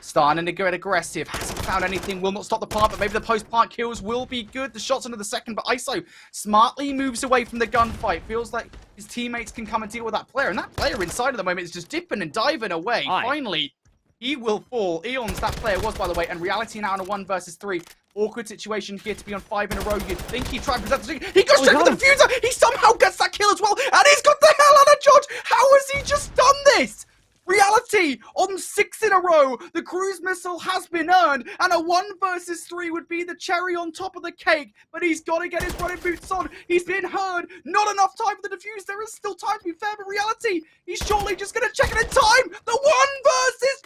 starting to get aggressive. Hasn't found anything. Will not stop the plant, but maybe the post-plant kills will be good. The shots into the second, but ISO smartly moves away from the gunfight. Feels like his teammates can come and deal with that player. And that player inside at the moment is just dipping and diving away. Finally, he will fall. Eons, that player was, by the way, and Reality now in a 1 versus 3. Awkward situation here to be on 5 in a row. You'd think he'd try and present the thing. He goes straight for the diffuser. He somehow gets that kill as well. And he's got the hell out of George. How has he just done this? Reality on 6 in a row. The cruise missile has been earned, and a 1 versus 3 would be the cherry on top of the cake. But he's got to get his running boots on. He's been heard. Not enough time for the defuse. There is still time to be fair, but Reality, he's surely just going to check it in time. The 1 versus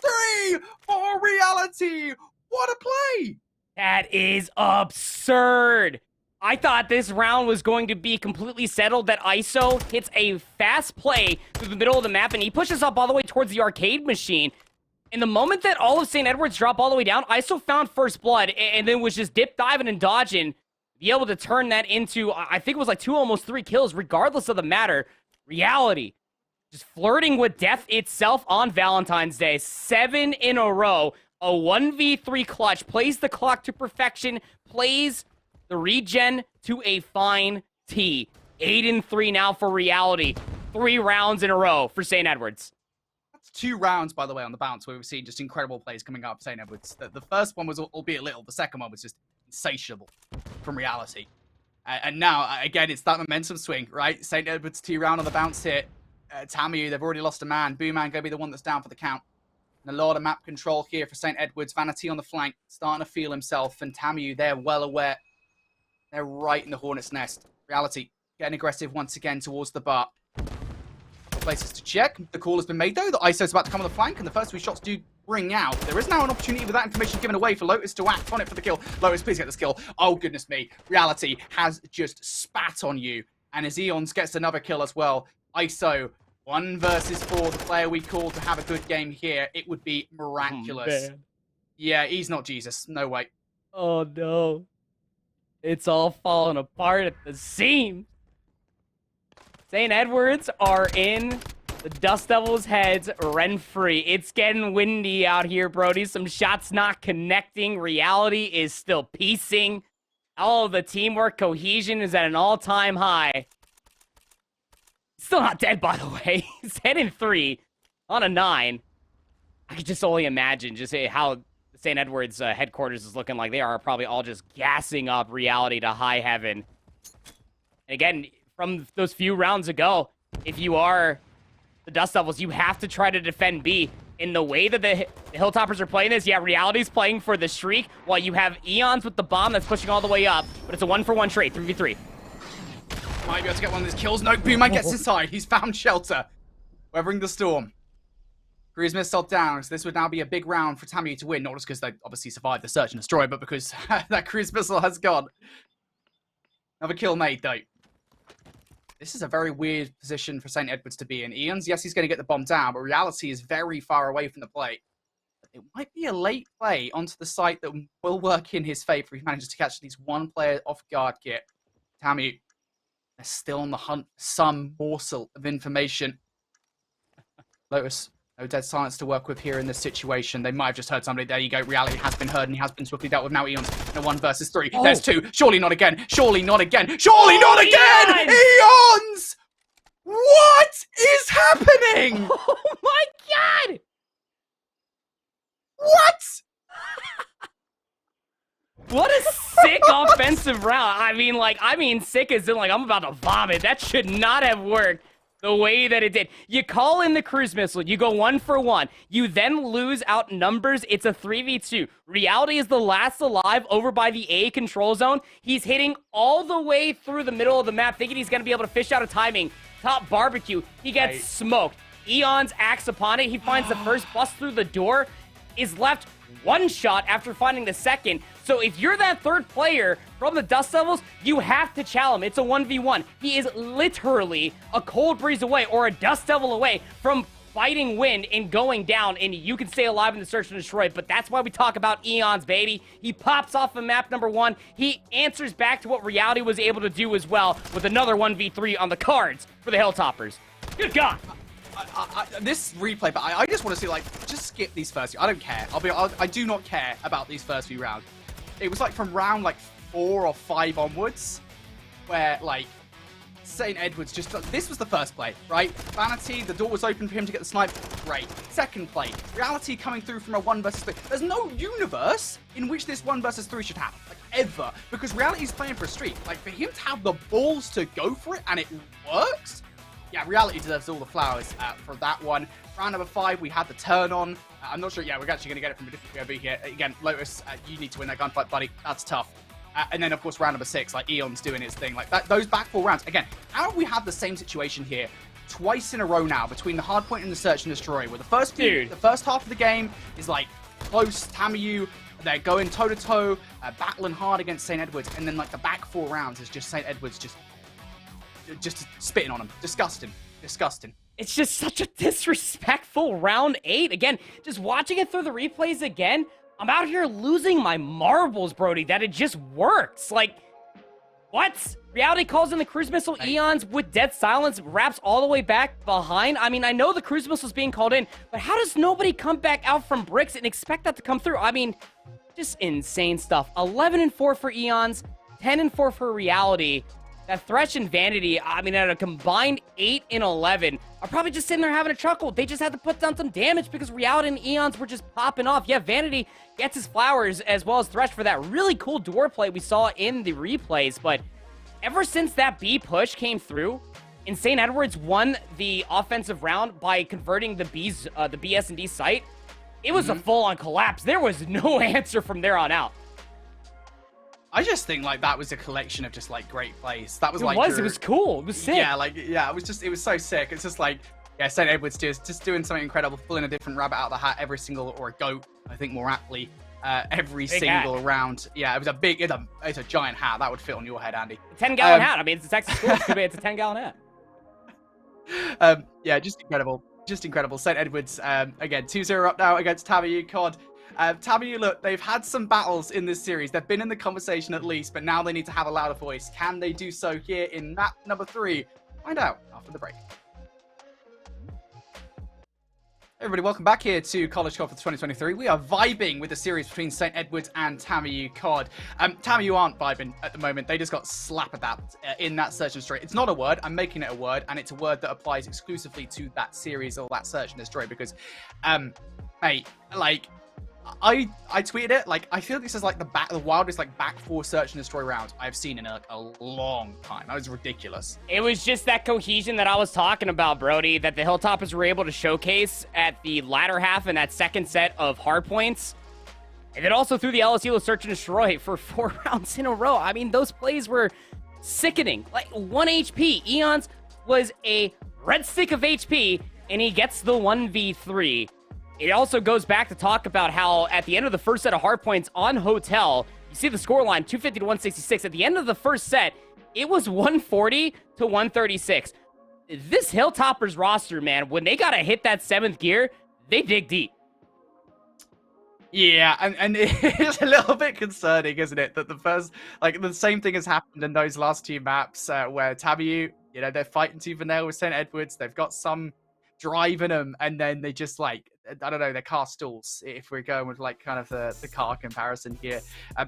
3 for Reality. What a play. That is absurd. I thought this round was going to be completely settled, that ISO hits a fast play through the middle of the map, and he pushes up all the way towards the arcade machine. In the moment that all of St. Edwards dropped all the way down, ISO found first blood, and then was just dip diving and dodging, be able to turn that into, I think it was like 2, almost 3 kills, regardless of the matter. Reality, just flirting with death itself on Valentine's Day. 7 in a row, a 1v3 clutch, plays the clock to perfection, plays the regen to a fine T. 8-3 now for Reality. 3 rounds in a row for St. Edwards. That's 2 rounds, by the way, on the bounce, where we've seen just incredible plays coming out of St. Edwards. The first one was albeit little. The second one was just insatiable from Reality. And now, again, it's that momentum swing, right? St. Edwards 2 round on the bounce here. TAMIU, they've already lost a man. Booman going to be the one that's down for the count. And a lot of map control here for St. Edwards. Vanity on the flank, starting to feel himself. And TAMIU, they're well aware. They're right in the hornet's nest. Reality getting aggressive once again towards the bar. Places to check. The call has been made, though. The ISO's about to come on the flank, and the first 3 shots do ring out. There is now an opportunity with that information given away for Lotus to act on it for the kill. Lotus, please get this kill. Oh, goodness me. Reality has just spat on you. And as Eons gets another kill as well, ISO, 1 versus 4, the player we call to have a good game here. It would be miraculous. Oh, yeah, he's not Jesus. No way. oh no. It's all falling apart at the seams. St. Edwards are in the Dust Devils' heads rent-free. It's getting windy out here, Brody. Some shots not connecting. Reality is still piecing. All of the teamwork cohesion is at an all-time high. Still not dead, by the way. He's heading 3 on a 9. I could just only imagine just how St. Edwards' headquarters is looking like. They are probably all just gassing up Reality to high heaven. And again, from those few rounds ago, if you are the Dust Devils, you have to try to defend B. In the way that the Hilltoppers are playing this, yeah, Reality's playing for the streak, while you have Eons with the bomb that's pushing all the way up. But it's a 1-for-1 trade, 3v3. Might be able to get one of these kills. No, Boom gets inside. He's found shelter. Weathering the storm. Cruise missile down, so this would now be a big round for TAMIU to win, not just because they obviously survived the search and destroy, but because that cruise missile has gone. Another kill made, though. This is a very weird position for St. Edwards to be in. Eons, yes, he's going to get the bomb down, but Reality is very far away from the play. It might be a late play onto the site that will work in his favor if he manages to catch at least one player off guard kit. TAMIU, they're still on the hunt for some morsel of information. Lotus. No dead silence to work with here in this situation. They might have just heard somebody. There you go. Reality has been heard and he has been swiftly dealt with. Now Eons in a 1 versus 3. Oh. There's 2. Surely not again. Surely not again. Surely not again! Eons! What is happening? Oh my god! What? What a sick offensive round. I mean, sick as in, like, I'm about to vomit. That should not have worked the way that it did. You call in the cruise missile, you go 1-for-1, you then lose out numbers, it's a 3v2. Reality is the last alive over by the A control zone. He's hitting all the way through the middle of the map, thinking he's gonna be able to fish out a timing. Top barbecue, he gets smoked. Eons acts upon it, he finds the first bust through the door, is left 1 shot after finding the second. So if you're that third player from the Dust Devils, you have to chow him. It's a 1v1. He is literally a cold breeze away or a Dust Devil away from fighting wind and going down, and you can stay alive in the search and destroy. But that's why we talk about Eons, baby. He pops off of map number 1. He answers back to what Reality was able to do as well with another 1v3 on the cards for the Hilltoppers. Good God. This replay, but I just want to see, like, just skip these first few. I don't care. I do not care about these first few rounds. It was like from round like 4 or 5 onwards, where like St. Edwards just, this was the first play, right? Vanity, the door was open for him to get the snipe. Great. Second play, Reality coming through from a 1 versus 3. There's no universe in which this 1 versus 3 should happen, like ever, because Reality's playing for a streak. Like for him to have the balls to go for it and it works. Yeah, Reality deserves all the flowers for that one. Round number 5, we had the turn on. I'm not sure. Yeah, we're actually going to get it from a different POV here. Again, Lotus, you need to win that gunfight, buddy. That's tough. And then, of course, round number 6, like Eon's doing his thing. Like that, those back 4 rounds. Again, how have we had the same situation here twice in a row now between the hardpoint and the search and destroy? Where the first half of the game is like close. TAMIU, they're going toe to toe, battling hard against St. Edwards, and then like the back 4 rounds is just St. Edwards just spitting on him. Disgusting. Disgusting. It's just such a disrespectful round 8. Again, just watching it through the replays again, I'm out here losing my marbles, Brody, that it just works. Like, what? Reality calls in the cruise missile. Eons with dead silence wraps all the way back behind. I mean, I know the cruise missile's being called in, but how does nobody come back out from bricks and expect that to come through? I mean, just insane stuff. 11-4 for Eons, 10-4 for Reality. That Thresh and Vanity, I mean, at a combined 8-11, are probably just sitting there having a chuckle. They just had to put down some damage because Reality and Eons were just popping off. Yeah, Vanity gets his flowers as well as Thresh for that really cool door play we saw in the replays. But ever since that B push came through, and St. Edwards won the offensive round by converting the BS and D site, it was a full-on collapse. There was no answer from there on out. I just think like that was a collection of just like great plays. That was it was cool. It was sick. Yeah, it was so sick. It's just like, yeah, St. Edwards just doing something incredible, pulling a different rabbit out of the hat every single, or a goat, I think more aptly, every big single hat. Round. Yeah, it was it's a giant hat. That would fit on your head, Andy. A 10-gallon hat. I mean, it's a Texas school. It's a 10-gallon hat. Yeah, just incredible. Just incredible. St. Edwards, again, 2-0 up now against TAMIU COD. TAMIU, look, they've had some battles in this series. They've been in the conversation at least, but now they need to have a louder voice. Can they do so here in map number 3? Find out after the break. Everybody, welcome back here to College COD for 2023. We are vibing with the series between St. Edwards and TAMIU COD. TAMIU aren't vibing at the moment. They just got slap-adapt in that search and destroy. It's not a word. I'm making it a word, and it's a word that applies exclusively to that series or that search and destroy because, mate, like, I tweeted it, like, I feel this is like the wildest like back 4 search and destroy round I've seen in a long time. That was ridiculous. It was just that cohesion that I was talking about, Brody, that the Hilltoppers were able to showcase at the latter half in that second set of hardpoints. And then also through the LSU search and destroy for 4 rounds in a row. I mean, those plays were sickening. Like 1 HP. Eons was a red stick of HP, and he gets the 1v3. It also goes back to talk about how at the end of the first set of hardpoints on Hotel, you see the scoreline, 250 to 166. At the end of the first set, it was 140 to 136. This Hilltoppers roster, man, when they gotta hit that 7th gear, they dig deep. Yeah, and it's a little bit concerning, isn't it? That the first, like, the same thing has happened in those last 2 maps where TAMIU, you know, they're fighting tooth and nail with St. Edwards. They've got some drive in them, and then they just, like, I don't know, their car stalls, if we're going with, like, kind of the car comparison here.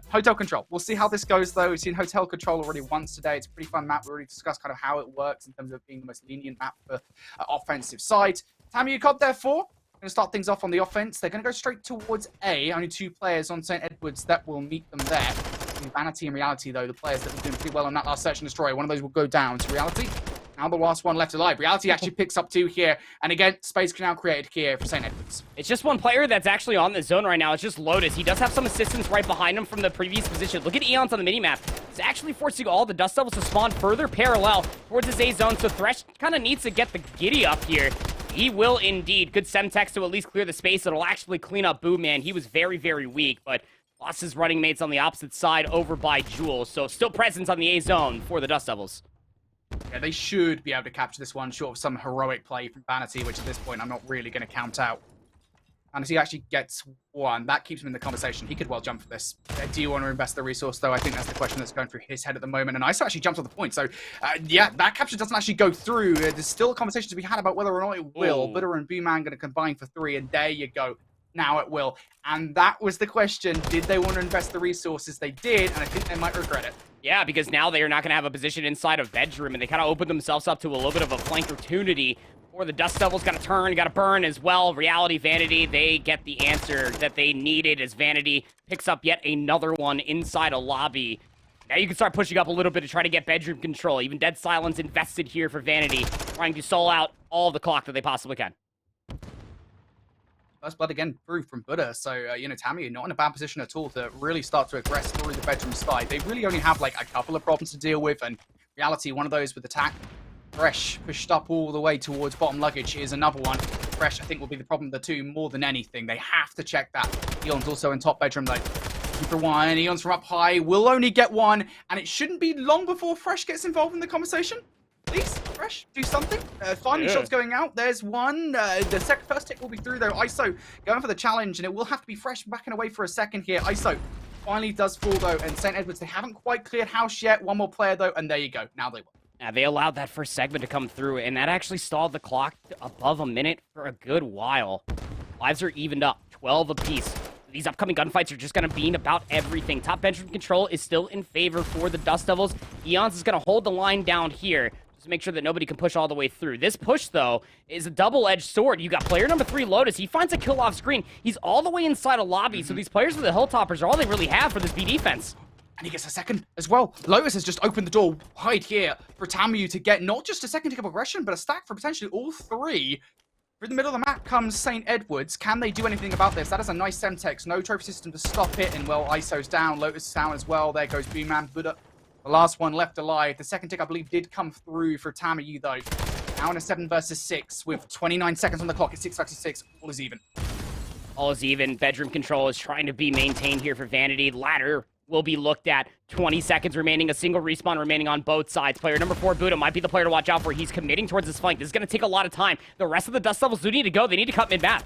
Hotel Control. We'll see how this goes, though. We've seen Hotel Control already once today. It's a pretty fun map. We already discussed kind of how it works in terms of being the most lenient map for offensive side. TAMIU COD, therefore, going to start things off on the offense. They're going to go straight towards A. Only 2 players on St. Edwards that will meet them there. In Vanity and Reality, though, the players that were doing pretty well on that last search and destroy, one of those will go down to Reality. Now the last one left alive. Reality actually picks up 2 here. And again, space now created here for St. Edwards. It's just one player that's actually on the zone right now. It's just Lotus. He does have some assistance right behind him from the previous position. Look at Eons on the minimap. It's actually forcing all the Dust Devils to spawn further parallel towards his A zone. So Thresh kind of needs to get the giddy up here. He will indeed. Good Semtex to at least clear the space. It'll actually clean up Boo Man. He was very, very weak, but lost his running mates on the opposite side over by Jules. So still presence on the A zone for the Dust Devils. Yeah, they should be able to capture this one, short of some heroic play from Vanity, which at this point I'm not really going to count out. Vanity actually gets 1. That keeps him in the conversation. He could well jump for this. Do you want to invest the resource, though? I think that's the question that's going through his head at the moment. And ISO actually jumps on the point. So, yeah, that capture doesn't actually go through. There's still a conversation to be had about whether or not it will. Butter and Booman going to combine for 3, and there you go. Now it will. And that was the question. Did they want to invest the resources? They did, and I think they might regret it. Yeah, because now they are not going to have a position inside of bedroom, and they kind of opened themselves up to a little bit of a flank opportunity. Or the Dust Devils got to turn, got to burn as well. Reality, Vanity, they get the answer that they needed as Vanity picks up yet another one inside a lobby. Now you can start pushing up a little bit to try to get bedroom control. Even Dead Silence invested here for Vanity, trying to stall out all the clock that they possibly can. First blood again through from Buddha, so, you know, TAMIU not in a bad position at all to really start to aggress through the bedroom side. They really only have, like, a couple of problems to deal with, and Reality, one of those with attack. Fresh pushed up all the way towards bottom luggage is another one. Fresh, I think, will be the problem of the 2 more than anything. They have to check that. Eon's also in top bedroom, though. For 1, Eon's from up high, will only get 1, and it shouldn't be long before Fresh gets involved in the conversation. Please, Fresh, do something. Finally, shots going out. There's 1. The first tick will be through, though. ISO going for the challenge, and it will have to be Fresh backing away for a second here. ISO finally does fall, though, and St. Edwards, they haven't quite cleared house yet. 1 more player, though, and there you go. Now they will. Yeah, they allowed that first segment to come through, and that actually stalled the clock above a minute for a good while. Lives are evened up, 12 apiece. These upcoming gunfights are just going to be about everything. Top bedroom control is still in favor for the Dust Devils. Eons is going to hold the line down here to make sure that nobody can push all the way through. This push, though, is a double-edged sword. You got player number 3, Lotus. He finds a kill off screen. He's all the way inside a lobby, so these players with the Hilltoppers are all they really have for this B defense. And he gets a second as well. Lotus has just opened the door wide here for TAMIU to get not just a second tick of aggression, but a stack for potentially all 3. Through the middle of the map comes St. Edwards. Can they do anything about this? That is a nice Semtex. No trophy system to stop it. And, well, ISO's down. Lotus is down as well. There goes Booman. Buddha, the last one left alive. The second tick, I believe, did come through for TAMIU, though. Now in a 7 versus 6 with 29 seconds on the clock. It's 6 versus 6. All is even. All is even. Bedroom control is trying to be maintained here for Vanity. Ladder will be looked at. 20 seconds remaining, a single respawn remaining on both sides. Player number 4, Buddha, might be the player to watch out for. He's committing towards this flank. This is going to take a lot of time. The rest of the Dust Devils do need to go. They need to cut mid-map.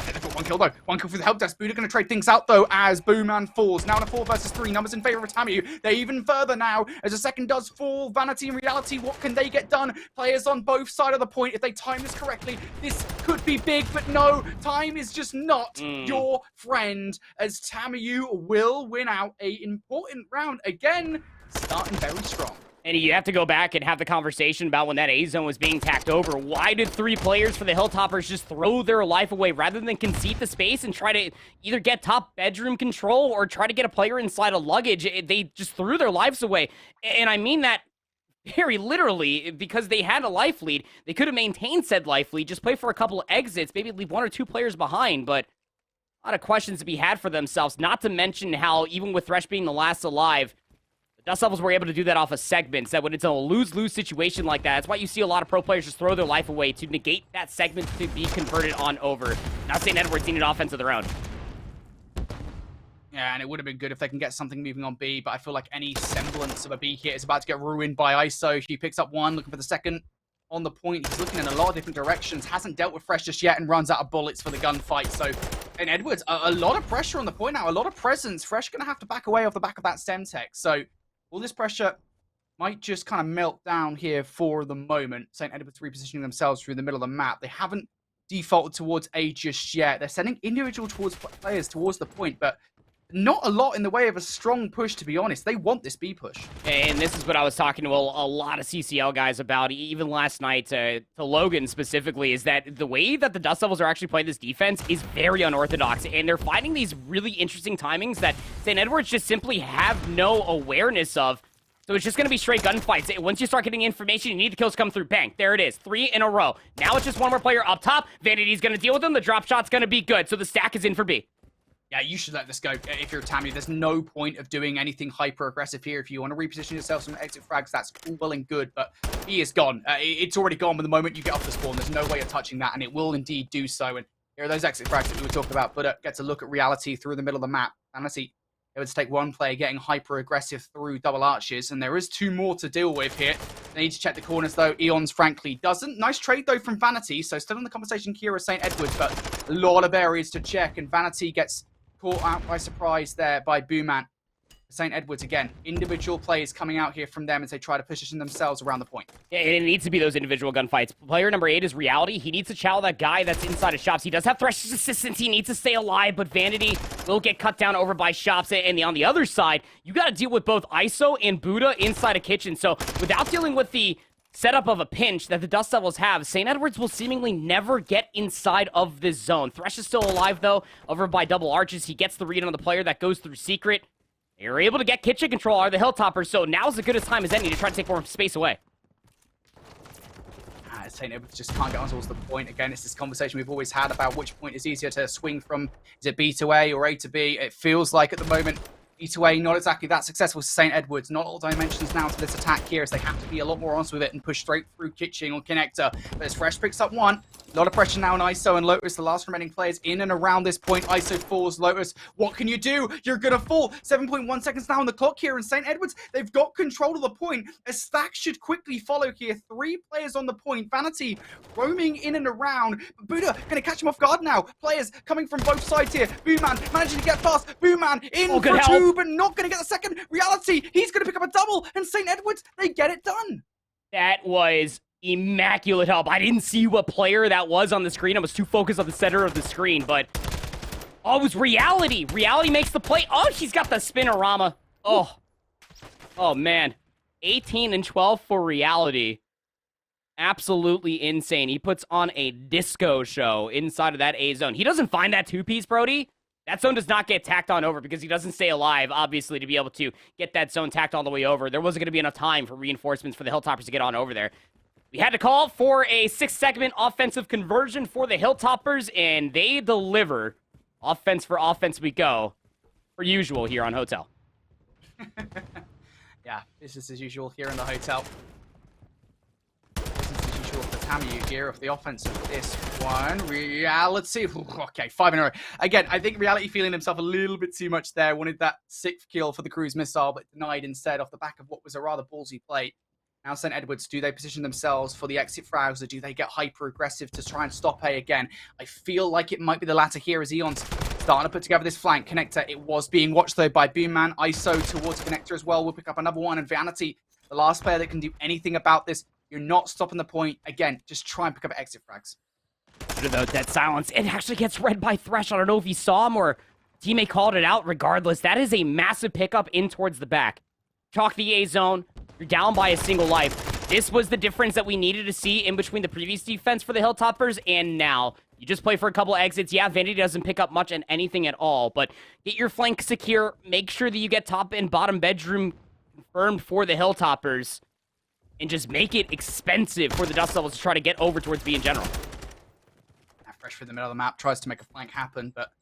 They've got one kill though. One kill for the help desk. Buddha going to trade things out though as Booman falls. Now in a 4 versus 3. Numbers in favor of TAMIU. They're even further now as a second does fall. Vanity and Reality, what can they get done? Players on both sides of the point. If they time this correctly, this could be big, but no, time is just not your friend as TAMIU will win out a important round again, starting very strong. And you have to go back and have the conversation about when that A zone was being tacked over. Why did 3 players for the Hilltoppers just throw their life away rather than concede the space and try to either get top bedroom control or try to get a player inside a luggage? They just threw their lives away. And I mean that very literally, because they had a life lead. They could have maintained said life lead, just play for a couple of exits, maybe leave 1 or 2 players behind, but a lot of questions to be had for themselves, not to mention how, even with Thresh being the last alive, Dust Devils were able to do that off of segments. That when it's a lose-lose situation like that, that's why you see a lot of pro players just throw their life away to negate that segment to be converted on over. Now St. Edwards need an offense of their own. Yeah, and it would have been good if they can get something moving on B, but I feel like any semblance of a B hit is about to get ruined by ISO. He picks up 1, looking for the second on the point. He's looking in a lot of different directions, hasn't dealt with Fresh just yet, and runs out of bullets for the gunfight. So, and Edwards, a lot of pressure on the point now, a lot of presence. Fresh going to have to back away off the back of that stem tech. So, all this pressure might just kind of melt down here for the moment. St. Edwards repositioning themselves through the middle of the map. They haven't defaulted towards A just yet. They're sending individual players towards the point, but not a lot in the way of a strong push, to be honest. They want this B push. And this is what I was talking to a lot of CCL guys about, even last night, to Logan specifically, is that the way that the Dust Devils are actually playing this defense is very unorthodox, and they're finding these really interesting timings that St. Edwards just simply have no awareness of. So it's just going to be straight gunfights. Once you start getting information, you need the kills come through. Bang. There it is. 3 in a row. Now it's just one more player up top. Vanity's going to deal with them. The drop shot's going to be good. So the stack is in for B. Yeah, you should let this go if you're TAMIU. There's no point of doing anything hyper-aggressive here. If you want to reposition yourself some exit frags, that's all well and good, but B is gone. It's already gone, but the moment you get off the spawn, there's no way of touching that, and it will indeed do so. And here are those exit frags that we were talking about, but gets a look at Reality through the middle of the map. Fantasy, it would take 1 player getting hyper-aggressive through double arches, and there is 2 more to deal with here. They need to check the corners, though. Eons, frankly, doesn't. Nice trade, though, from Vanity, so still in the conversation here is St. Edwards, but a lot of areas to check, and Vanity gets caught out by surprise there by Booman. St. Edwards again. Individual plays coming out here from them as they try to position themselves around the point. Yeah, and it needs to be those individual gunfights. Player number 8 is Reality. He needs to chow that guy that's inside of Shops. He does have Thresh's assistance. He needs to stay alive, but Vanity will get cut down over by Shops. And on the other side, you got to deal with both ISO and Buddha inside a kitchen. So without dealing with the setup of a pinch that the Dust Devils have, St. Edwards will seemingly never get inside of this zone. Thresh is still alive, though, over by double arches. He gets the read on the player that goes through secret. They are able to get kitchen control, are the Hilltoppers, so now's as good a time as any to try to take more space away. St. Edwards just can't get on towards the point. Again, it's this conversation we've always had about which point is easier to swing from. Is it B to A or A to B? It feels like at the moment, B to A, not exactly that successful to St. Edwards. Not all dimensions now to this attack here, as they have to be a lot more honest with it and push straight through Kitchen or Connector. But as Fresh picks up 1, a lot of pressure now on ISO and Lotus, the last remaining players in and around this point. ISO falls. Lotus, what can you do? You're going to fall. 7.1 seconds now on the clock here, and St. Edwards, they've got control of the point. A stack should quickly follow here. 3 players on the point. Vanity roaming in and around. Buddha going to catch him off guard now. Players coming from both sides here. Booman managing to get past. Booman in for 2, but not going to get the second. Reality, he's going to pick up a double, and St. Edwards, they get it done. That was immaculate help. I didn't see what player that was on the screen. I was too focused on the center of the screen, but oh, it was Reality. Reality makes the play. Oh, she's got the spinorama. Oh man. 18 and 12 for Reality. Absolutely insane. He puts on a disco show inside of that A zone. He doesn't find that 2-piece, Brody. That zone does not get tacked on over because he doesn't stay alive, obviously, to be able to get that zone tacked all the way over. There wasn't going to be enough time for reinforcements for the Hilltoppers to get on over there. We had to call for a 6-segment offensive conversion for the Hilltoppers, and they deliver. Offense for offense we go, per usual here on Hotel. Yeah, business as usual here in the Hotel. Business as usual for TAMIU gear of the offense of this one. Reality. Okay, 5 in a row. Again, I think Reality feeling himself a little bit too much there. Wanted that 6th kill for the cruise missile, but denied instead off the back of what was a rather ballsy play. Now St. Edwards, do they position themselves for the exit frags, or do they get hyper-aggressive to try and stop A again? I feel like it might be the latter here as Eon's starting to put together this flank. Connector, it was being watched though by Boomman. ISO towards Connector as well. We'll pick up another one, and Vanity, the last player that can do anything about this. You're not stopping the point. Again, just try and pick up exit frags. Though dead silence, it actually gets read by Thresh. I don't know if he saw him or teammate called it out. Regardless, that is a massive pickup in towards the back. Chalk the A zone. You're down by a single life. This was the difference that we needed to see in between the previous defense for the Hilltoppers and now. You just play for a couple exits. Yeah, Vanity doesn't pick up much and anything at all, but get your flank secure. Make sure that you get top and bottom bedroom confirmed for the Hilltoppers, and just make it expensive for the Dust Devils to try to get over towards B in general. Fresh through the middle of the map, tries to make a flank happen, but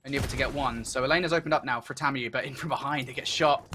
only able to get one. So Elena's opened up now for TAMIU, but in from behind, they get shot.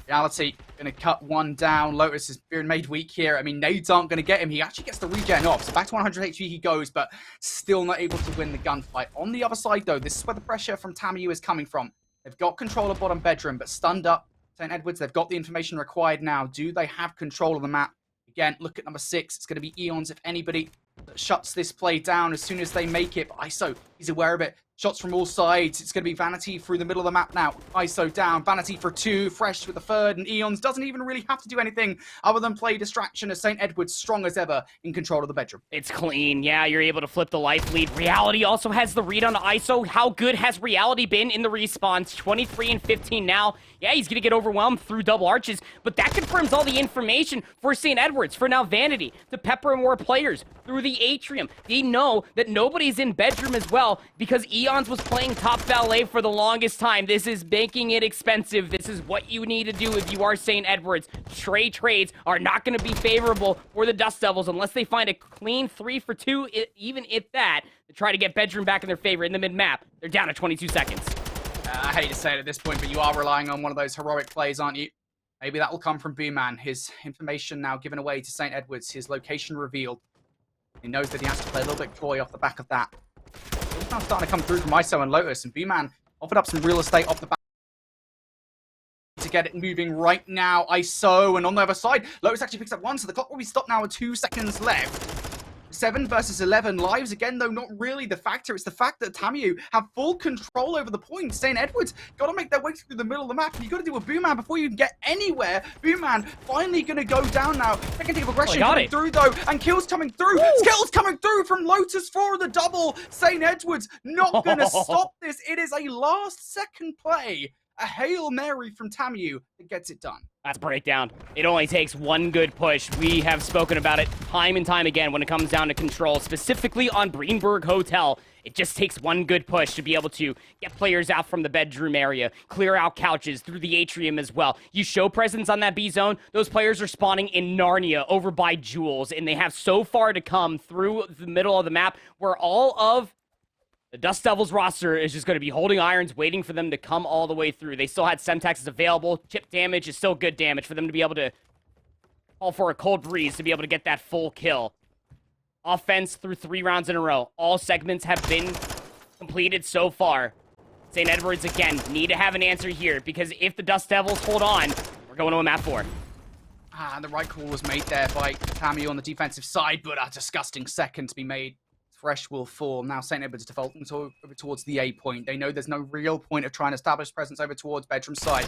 Reality going to cut one down. Lotus is being made weak here. I mean, nades aren't going to get him. He actually gets the regen off. So back to 100 HP he goes, but still not able to win the gunfight. On the other side, though, this is where the pressure from TAMIU is coming from. They've got control of bottom bedroom, but stunned up. St. Edwards, they've got the information required now. Do they have control of the map? Again, look at number 6. It's going to be Eons, if anybody, that shuts this play down as soon as they make it. But ISO, he's aware of it. Shots from all sides. It's going to be Vanity through the middle of the map now. ISO down. Vanity for 2. Fresh with the 3rd. And Eons doesn't even really have to do anything other than play distraction, as St. Edwards, strong as ever, in control of the bedroom. It's clean. Yeah, you're able to flip the life lead. Reality also has the read on the ISO. How good has Reality been in the respawns? 23 and 15 now. Yeah, he's going to get overwhelmed through double arches, but that confirms all the information for St. Edwards, for now Vanity, to pepper more players through the atrium. They know that nobody's in bedroom as well, because Eons was playing top valet for the longest time. This is making it expensive. This is what you need to do if you are St. Edwards. Trades are not going to be favorable for the Dust Devils unless they find a clean 3 for 2, even if that, to try to get bedroom back in their favor in the mid-map. They're down to 22 seconds. I hate to say it at this point, but you are relying on one of those heroic plays, aren't you? Maybe that will come from Booman. His information now given away to St. Edwards. His location revealed. He knows that he has to play a little bit coy off the back of that. It's now starting to come through from ISO and Lotus, and Booman offered up some real estate off the back to get it moving right now. ISO, and on the other side, Lotus actually picks up 1, so the clock will be stopped now with 2 seconds left. 7 versus 11 lives. Again, though, not really the factor. It's the fact that TAMIU have full control over the point. St. Edwards got to make their way through the middle of the map. You got to deal with Booman before you can get anywhere. Booman finally going to go down now. Second take of aggression coming through, though, and kills coming through. Skills coming through from Lotus for the double. St. Edwards not going to stop this. It is a last-second play. A Hail Mary from TAMIU that gets it done. That's breakdown. It only takes one good push. We have spoken about it time and time again when it comes down to control, specifically on Greenberg Hotel. It just takes one good push to be able to get players out from the bedroom area, clear out couches through the atrium as well. You show presence on that B zone, those players are spawning in Narnia over by Jules, and they have so far to come through the middle of the map where all of the Dust Devils roster is just going to be holding irons, waiting for them to come all the way through. They still had Semtexes available. Chip damage is still good damage for them to be able to call for a cold breeze to be able to get that full kill. Offense through 3 rounds in a row. All segments have been completed so far. St. Edwards, again, need to have an answer here, because if the Dust Devils hold on, we're going to a map 4. And the right call was made there by TAMIU on the defensive side, but a disgusting second to be made. Fresh will fall. Now St. Edwards defaulting over towards the A point. They know there's no real point of trying to establish presence over towards bedroom side.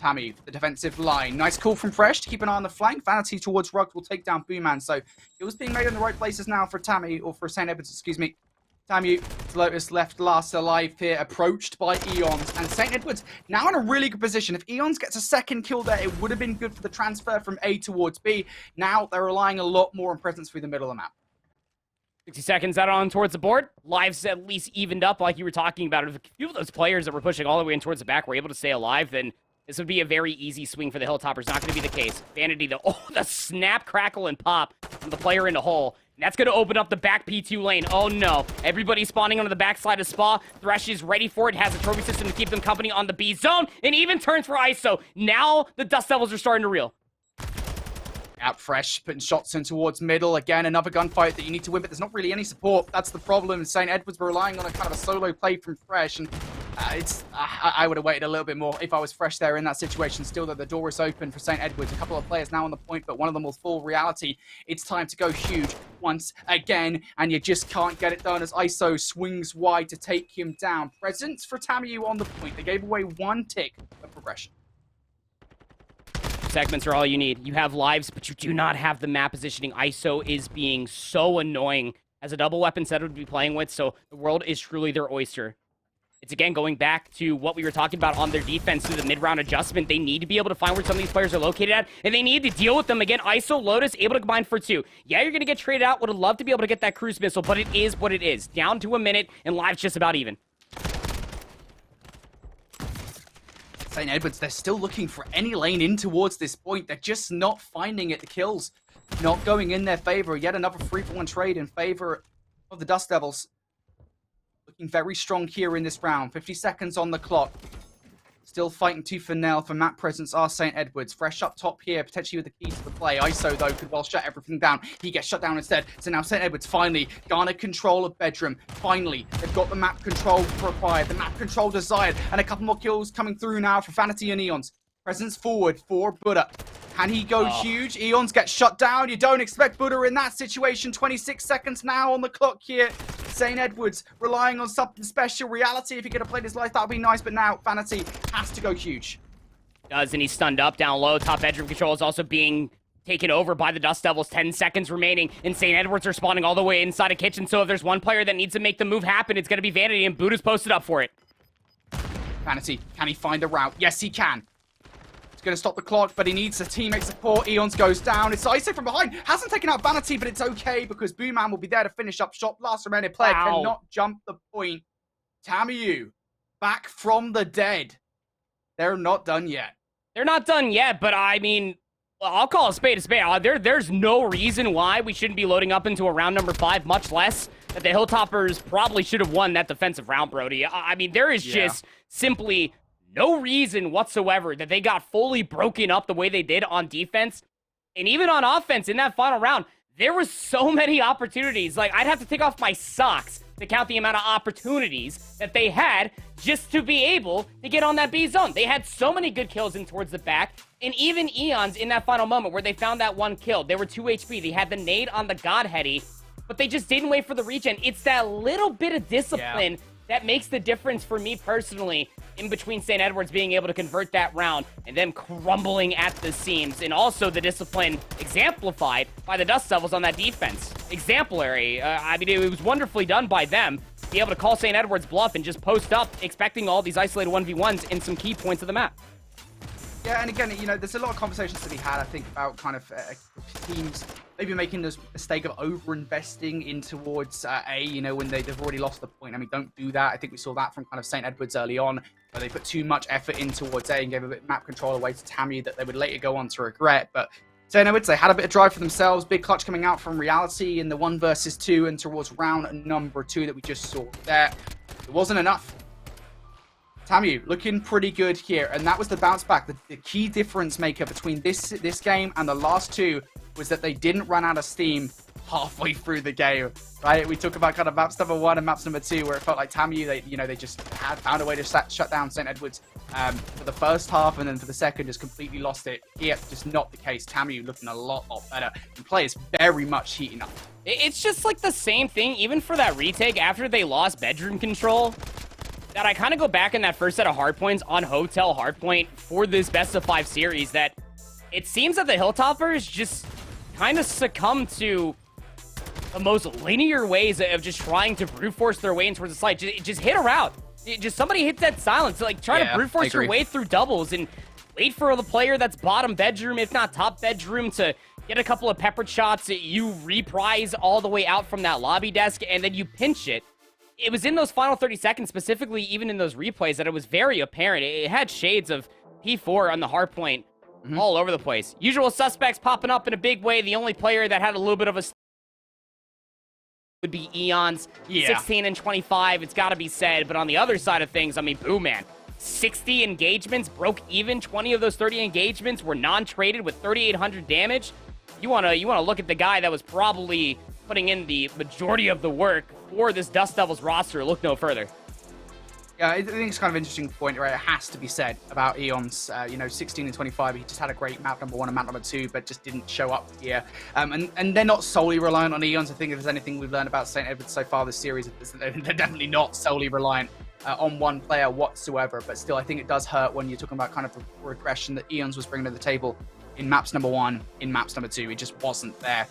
TAMIU, the defensive line. Nice call from Fresh to keep an eye on the flank. Vanity towards Rugs will take down Booman. So it was being made in the right places now for TAMIU, or for St. Edwards, excuse me. TAMIU, Lotus left last alive here, approached by Eons. And St. Edwards now in a really good position. If Eons gets a second kill there, it would have been good for the transfer from A towards B. Now they're relying a lot more on presence through the middle of the map. 60 seconds out on towards the board. Lives at least evened up like you were talking about. If a few of those players that were pushing all the way in towards the back were able to stay alive, then this would be a very easy swing for the Hilltoppers. Not going to be the case. Vanity, though. Oh, the snap, crackle, and pop from the player in the hole. And that's going to open up the back P2 lane. Oh, no. Everybody spawning onto the backside of Spa. Thresh is ready for it. Has a trophy system to keep them company on the B zone. And even turns for ISO. Now the Dust Devils are starting to reel. Out fresh, putting shots in towards middle. Again, another gunfight that you need to win, but there's not really any support. That's the problem. St. Edwards were relying on a kind of a solo play from Fresh, and I would have waited a little bit more if I was Fresh there in that situation. Still, though, the door is open for St. Edwards. A couple of players now on the point, but one of them will fall reality. It's time to go huge once again, and you just can't get it done as ISO swings wide to take him down. Presence for TAMIU on the point. They gave away 1 tick of progression. Segments are all you need. You have lives, but you do not have the map positioning. ISO is being so annoying as a double weapon setter to be playing with, so the world is truly their oyster. It's again going back to what we were talking about on their defense through the mid-round adjustment. They need to be able to find where some of these players are located at, and they need to deal with them. Again, ISO, Lotus, able to combine for 2. Yeah, you're going to get traded out. Would have loved to be able to get that cruise missile, but it is what it is. Down to a minute, and live's just about even. St. Edwards, they're still looking for any lane in towards this point. They're just not finding it. The kills not going in their favor. Yet another 3-for-1 trade in favor of the Dust Devils. Looking very strong here in this round. 50 seconds on the clock. Still fighting tooth and nail for map presence are St. Edwards. Fresh up top here, potentially with the key to the play. ISO, though, could well shut everything down. He gets shut down instead. So now St. Edwards finally garnered control of Bedroom. Finally, they've got the map control required, the map control desired, and a couple more kills coming through now for Vanity and Eons. Presence forward for Buddha. Can he go huge? Eons get shut down. You don't expect Buddha in that situation. 26 seconds now on the clock here. St. Edwards relying on something special. Reality, if he could have played his life, that would be nice. But now Vanity has to go huge. Does, and he's stunned up down low. Top bedroom control is also being taken over by the Dust Devils. 10 seconds remaining, and St. Edwards are spawning all the way inside a kitchen. So if there's one player that needs to make the move happen, it's going to be Vanity, and Buddha's posted up for it. Vanity, can he find a route? Yes, he can. He's going to stop the clock, but he needs a teammate support. Eons goes down. It's ISO from behind. Hasn't taken out Vanity, but it's okay because Booman will be there to finish up shop. Last remaining player cannot jump the point. TAMIU, back from the dead. They're not done yet. They're not done yet, but I mean, I'll call a spade a spade. There's no reason why we shouldn't be loading up into a round number 5, much less that the Hilltoppers probably should have won that defensive round, Brody. I mean, there is just simply no reason whatsoever that they got fully broken up the way they did on defense. And even on offense in that final round, there was so many opportunities. Like, I'd have to take off my socks to count the amount of opportunities that they had just to be able to get on that B zone. They had so many good kills in towards the back. And even Eons in that final moment where they found that one kill, they were 2 HP. They had the nade on the Godheady, but they just didn't wait for the regen. It's that little bit of discipline that makes the difference for me personally in between St. Edwards being able to convert that round and them crumbling at the seams, and also the discipline exemplified by the Dust Devils on that defense. Exemplary. I mean, it was wonderfully done by them to be able to call St. Edwards bluff and just post up, expecting all these isolated 1v1s in some key points of the map. Yeah, and again, you know, there's a lot of conversations to be had, I think, about kind of teams maybe making this mistake of over-investing in towards A, you know, when they've already lost the point. I mean, don't do that. I think we saw that from kind of St. Edwards early on, where they put too much effort in towards A and gave a bit of map control away to TAMIU that they would later go on to regret. But St. Edwards, they had a bit of drive for themselves. Big clutch coming out from Reality in the 1 versus 2 and towards round number 2 that we just saw there. It wasn't enough. TAMIU looking pretty good here, and that was the bounce back. The key difference maker between this game and the last 2 was that they didn't run out of steam halfway through the game, right? We talk about kind of maps number 1 and maps number 2, where it felt like TAMIU, they just had found a way to shut down St. Edwards for the first half, and then for the second just completely lost it. Here, just not the case. TAMIU looking a lot better, and players very much heating up. It's just like the same thing, even for that retake after they lost bedroom control, that I kind of go back in that first set of hardpoints on Hotel Hardpoint for this best of 5 series, that it seems that the Hilltoppers just kind of succumb to the most linear ways of just trying to brute force their way in towards the site. Just hit a route. Just somebody hit that silence. Like, try to brute force your way through doubles and wait for the player that's bottom bedroom, if not top bedroom, to get a couple of peppered shots. You reprise all the way out from that lobby desk, and then you pinch it. It was in those final 30 seconds, specifically even in those replays, that it was very apparent. It had shades of P4 on the hard point all over the place. Usual suspects popping up in a big way. The only player that had a little bit of a would be Eons. 16 and 25, it's got to be said. But on the other side of things, I mean, Boo Man, 60 engagements, broke even. 20 of those 30 engagements were non-traded with 3,800 damage. you wanna look at the guy that was probably putting in the majority of the work for this Dust Devils roster, look no further. Yeah, I think it's kind of an interesting point, right? It has to be said about Eons. 16 and 25, he just had a great map number 1 and map number 2, but just didn't show up here. And they're not solely reliant on Eons. I think if there's anything we've learned about St. Edwards so far this series, they're definitely not solely reliant on one player whatsoever. But still, I think it does hurt when you're talking about kind of the regression that Eons was bringing to the table in maps number 1, in maps number 2. It just wasn't there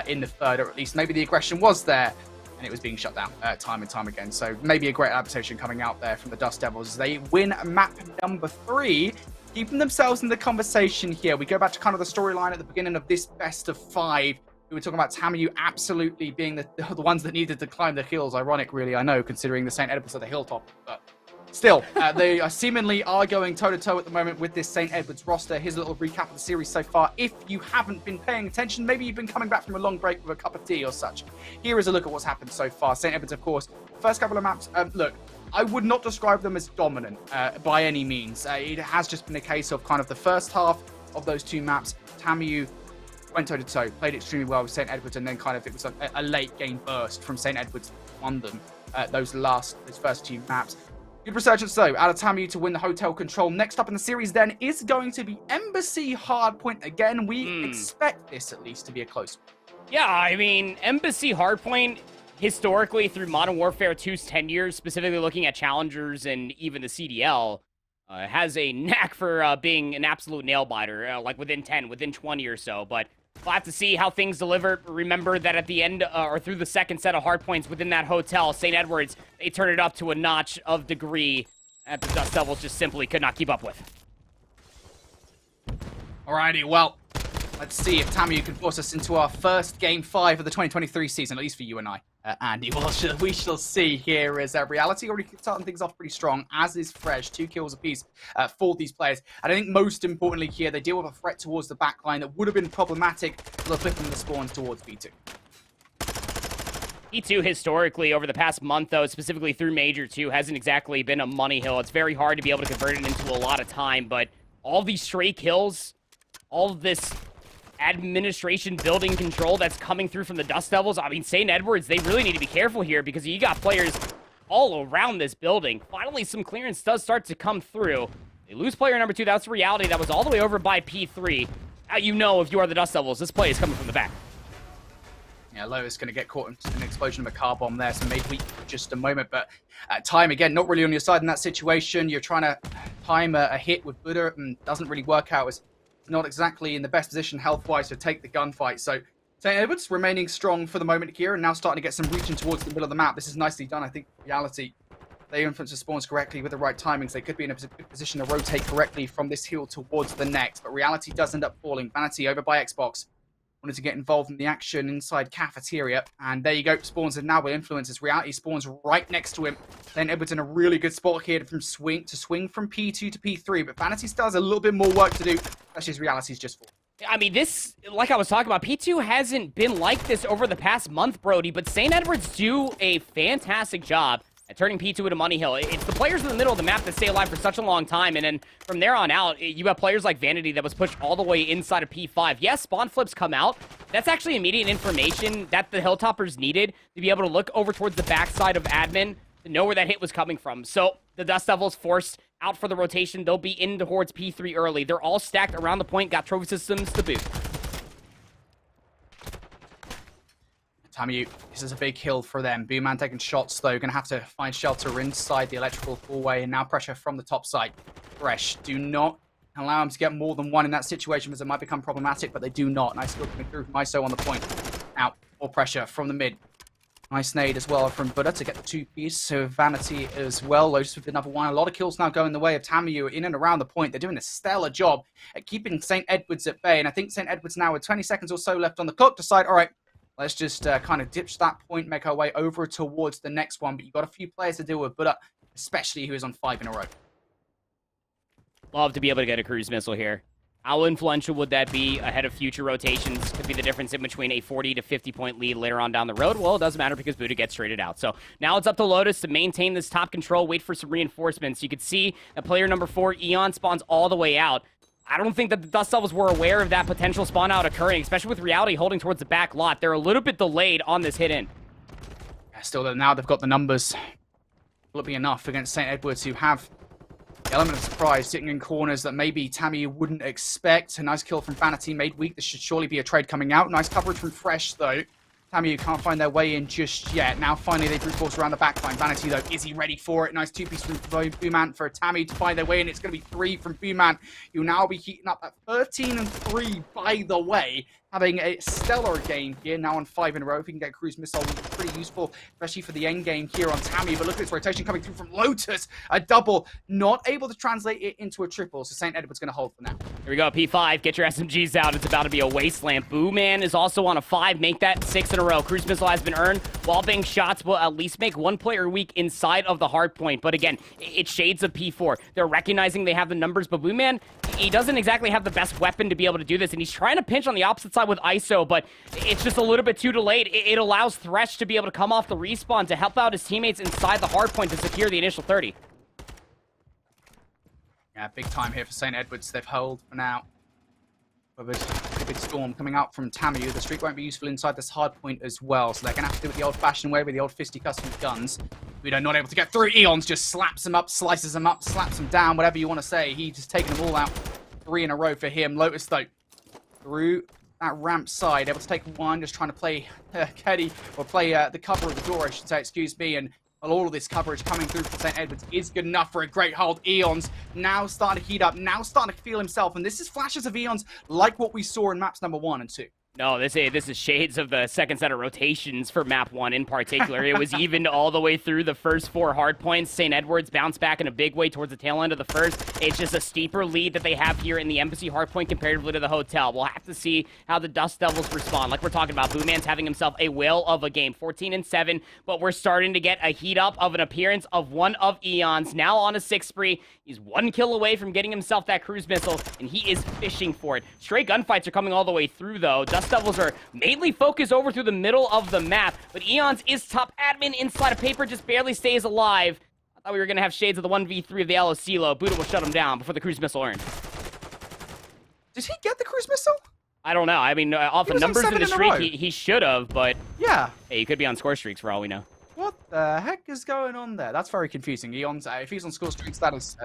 in the third, or at least maybe the aggression was there, and it was being shut down time and time again. So maybe a great adaptation coming out there from the Dust Devils as they win map number 3, keeping themselves in the conversation here. We go back to kind of the storyline at the beginning of this best of 5. We were talking about TAMIU absolutely being the ones that needed to climb the hills. Ironic, really, I know, considering the St. Edwards at the hilltop. But still, they seemingly are going toe-to-toe at the moment with this St. Edwards roster. Here's a little recap of the series so far. If you haven't been paying attention, maybe you've been coming back from a long break with a cup of tea or such. Here is a look at what's happened so far. St. Edwards, of course, first couple of maps, look, I would not describe them as dominant by any means. It has just been a case of kind of the first half of those 2 maps. TAMIU went toe-to-toe, played extremely well with St. Edwards, and then kind of it was a late game burst from St. Edwards on them, those first 2 maps. Good resurgence, though, out of TAMIU to win the hotel control. Next up in the series, then, is going to be Embassy Hardpoint again. We expect this, at least, to be a close one. Yeah, I mean, Embassy Hardpoint, historically, through Modern Warfare 2's tenure, specifically looking at Challengers and even the CDL, has a knack for being an absolute nail-biter, like within 10, within 20 or so, but we'll have to see how things deliver. Remember that at the end, or through the second set of hardpoints within that hotel, St. Edwards, they turn it up to a notch of degree that the Dust Devils just simply could not keep up with. Alrighty, well, let's see if TAMIU can force us into our first Game 5 of the 2023 season, at least for you and I. Andy, we shall see here as Reality already starting things off pretty strong, as is Fresh. 2 kills apiece for these players. And I think most importantly here, they deal with a threat towards the backline that would have been problematic for the flipping the spawns towards B2. B2 historically over the past month, though, specifically through Major 2, hasn't exactly been a money hill. It's very hard to be able to convert it into a lot of time, but all these stray kills, all of this administration building control that's coming through from the Dust Devils. I mean, St. Edwards, they really need to be careful here because you got players all around this building. Finally, some clearance does start to come through. They lose player number 2. That's the reality. That was all the way over by P3. Now you know if you are the Dust Devils, this play is coming from the back. Yeah, Lotus going to get caught in an explosion of a car bomb there, so maybe wait for just a moment. But time, again, not really on your side in that situation. You're trying to time a hit with Buddha and doesn't really work out. It's not exactly in the best position health-wise to take the gunfight. So St. Edwards remaining strong for the moment here and now starting to get some reaching towards the middle of the map. This is nicely done. I think Reality, they influence the spawns correctly with the right timings. They could be in a good position to rotate correctly from this hill towards the next. But Reality does end up falling. Vanity over by Xbox. Wanted to get involved in the action inside Cafeteria. And there you go. Spawns have now been influenced. Reality spawns right next to him. Then Edwards in a really good spot here from swing from P2 to P3. But Vanity still has a little bit more work to do. That's just Reality's just full. I mean, this, like I was talking about, P2 hasn't been like this over the past month, Brody. But St. Edwards do a fantastic job at turning P2 into money hill. It's the players in the middle of the map that stay alive for such a long time, and then from there on out, you have players like Vanity that was pushed all the way inside of P5. Yes, spawn flips come out. That's actually immediate information that the Hilltoppers needed to be able to look over towards the backside of admin to know where that hit was coming from. So the Dust Devils forced out for the rotation. They'll be in towards P3 early. They're all stacked around the point, got trophy systems to boot. TAMIU, this is a big hill for them. Boomman taking shots, though. Going to have to find shelter inside the electrical hallway. And now pressure from the top side. Fresh, do not allow them to get more than one in that situation because it might become problematic, but they do not. Nice skill coming through from ISO on the point. Out. More pressure from the mid. Nice nade as well from Buddha to get the 2-piece. So Vanity as well. Lotus with another one. A lot of kills now going the way of TAMIU in and around the point. They're doing a stellar job at keeping St. Edwards at bay. And I think St. Edwards now with 20 seconds or so left on the clock decide, all right, let's just kind of ditch that point, make our way over towards the next one. But you've got a few players to deal with, but especially who is on 5 in a row. Love to be able to get a cruise missile here. How influential would that be ahead of future rotations? Could be the difference in between a 40 to 50 point lead later on down the road. Well, it doesn't matter because Buddha gets traded out. So now it's up to Lotus to maintain this top control, wait for some reinforcements. You could see that player number 4, Eon, spawns all the way out. I don't think that the Dust Devils were aware of that potential spawn out occurring, especially with Reality holding towards the back lot. They're a little bit delayed on this hit in. Yeah, still, now they've got the numbers. Will it be enough against St. Edwards, who have the element of surprise sitting in corners that maybe TAMIU wouldn't expect? A nice kill from Vanity, made weak. There should surely be a trade coming out. Nice coverage from Fresh, though. TAMIU can't find their way in just yet. Now, finally, they brute force around the backline. Vanity, though, is he ready for it? Nice two-piece from Booman for TAMIU to find their way in. It's going to be 3 from Booman. You'll now be heating up at 13 and 3, by the way. Having a stellar game here, now on 5 in a row. If we can get cruise missile, will be pretty useful, especially for the end game here on TAMIU. But look at this rotation coming through from Lotus. A double, not able to translate it into a triple. So St. Edward's going to hold for now. Here we go, P5. Get your SMGs out. It's about to be a wasteland. Booman is also on a 5. Make that 6 in a row. Cruise missile has been earned. Wallbang shots will at least make one player weak inside of the hard point. But again, it's shades of P4. They're recognizing they have the numbers, but Booman, he doesn't exactly have the best weapon to be able to do this. And he's trying to pinch on the opposite side with ISO, but it's just a little bit too delayed. It allows Thresh to be able to come off the respawn to help out his teammates inside the hard point to secure the initial 30. Yeah, big time here for St. Edwards. They've held for now. But there's a big storm coming out from TAMIU. The streak won't be useful inside this hard point as well, so they're going to have to do it the old-fashioned way with the old fisty custom guns. We're not able to get through. Eons just slaps them up, slices them up, slaps them down, whatever you want to say. He's just taking them all out. 3 in a row for him. Lotus, though, through that ramp side, able to take one, just trying to play Keddy, or play the cover of the door, I should say, excuse me, and all of this coverage coming through from St. Edwards is good enough for a great hold. Eons now starting to heat up, now starting to feel himself, and this is flashes of Eons like what we saw in maps number 1 and 2. No, this is shades of the second set of rotations for map 1 in particular. It was even all the way through the first 4 hard points. St. Edwards bounced back in a big way towards the tail end of the first. It's just a steeper lead that they have here in the Embassy hard point comparatively to the hotel. We'll have to see how the Dust Devils respond. Like we're talking about, Booman's having himself a whale of a game. 14 and 7, but we're starting to get a heat up of an appearance of one of Eons. Now on a 6 spree. He's 1 kill away from getting himself that cruise missile, and he is fishing for it. Straight gunfights are coming all the way through, though. Dust Devils are mainly focused over through the middle of the map, but Eons is top admin inside of paper, just barely stays alive. I thought we were going to have shades of the 1v3 of the LOC-Lo. Buddha will shut him down before the cruise missile earned. Did he get the cruise missile? I don't know. I mean, off the numbers in the streak, he should have, but yeah, hey, he could be on score streaks for all we know. What the heck is going on there? That's very confusing. Eons, if he's on score streaks, that's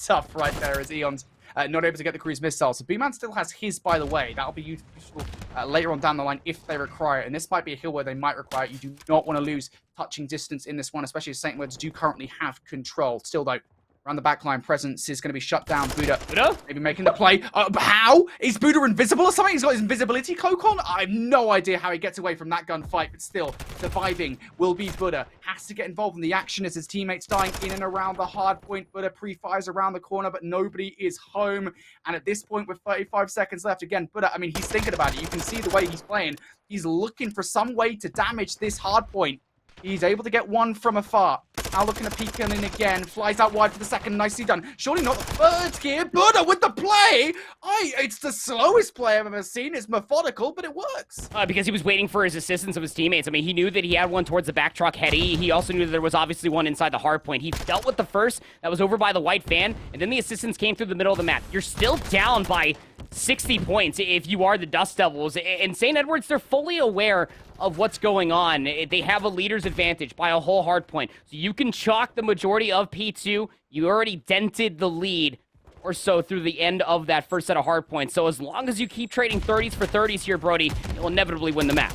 tough right there, as Eons not able to get the cruise missile. So Booman still has his, by the way. That'll be useful later on down the line if they require it. And this might be a hill where they might require it. You do not want to lose touching distance in this one, especially as St. Edwards do currently have control. Still, though, around the backline presence is going to be shut down. Buddha maybe making the play. How? Is Buddha invisible or something? He's got his invisibility cloak on? I have no idea how he gets away from that gunfight, but still, surviving will be Buddha. Has to get involved in the action as his teammates dying in and around the hard point. Buddha pre-fires around the corner, but nobody is home. And at this point, with 35 seconds left, again, Buddha, I mean, he's thinking about it. You can see the way he's playing. He's looking for some way to damage this hard point. He's able to get one from afar. Now looking to peek in again. Flies out wide for the second. Nicely done. Surely not the third here. Buddha with the play. It's the slowest play I've ever seen. It's methodical, but it works. Because he was waiting for his assistance of his teammates. I mean, he knew that he had one towards the back truck heady. He also knew that there was obviously one inside the hard point. He dealt with the first. That was over by the white fan. And then the assistance came through the middle of the map. You're still down by 60 points if you are the Dust Devils. And St. Edwards, they're fully aware of what's going on. They have a leader's advantage by a whole hard point. So you can chalk the majority of P2. You already dented the lead or so through the end of that first set of hard points. So as long as you keep trading 30s for 30s here, Brody, you'll inevitably win the map.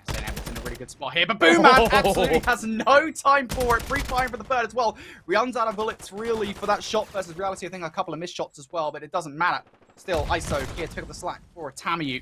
St. Edwards in a really good spot here, but Booman absolutely has no time for it. Pre-firing for the third as well. Runs out of bullets, really, for that shot versus Reality. I think a couple of missed shots as well, but it doesn't matter. Still, ISO here to pick up the slack for TAMIU.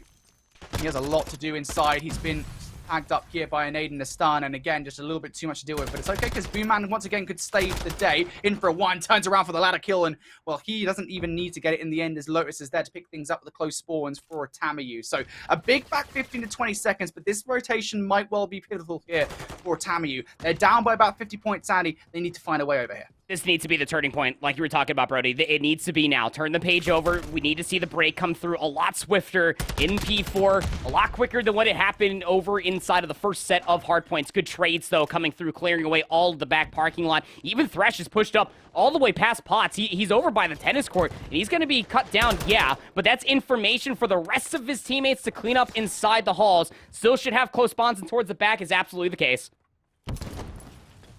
He has a lot to do inside. He's been tagged up here by an Aiden Nastan, and again, just a little bit too much to deal with. But it's okay, because Booman, once again, could save the day. In for a one, turns around for the ladder kill, and, well, he doesn't even need to get it in the end, as Lotus is there to pick things up with the close spawns for TAMIU. So, a big back 15 to 20 seconds, but this rotation might well be pivotal here for TAMIU. They're down by about 50 points, Andy. They need to find a way over here. This needs to be the turning point, like you were talking about, Brody. It needs to be now. Turn the page over. We need to see the break come through a lot swifter in P4, a lot quicker than what it happened over inside of the first set of hardpoints. Good trades, though, coming through, clearing away all of the back parking lot. Even Thresh is pushed up all the way past Potts. He's over by the tennis court, and he's going to be cut down, yeah, but that's information for the rest of his teammates to clean up inside the halls. Still should have close spawns, and towards the back is absolutely the case.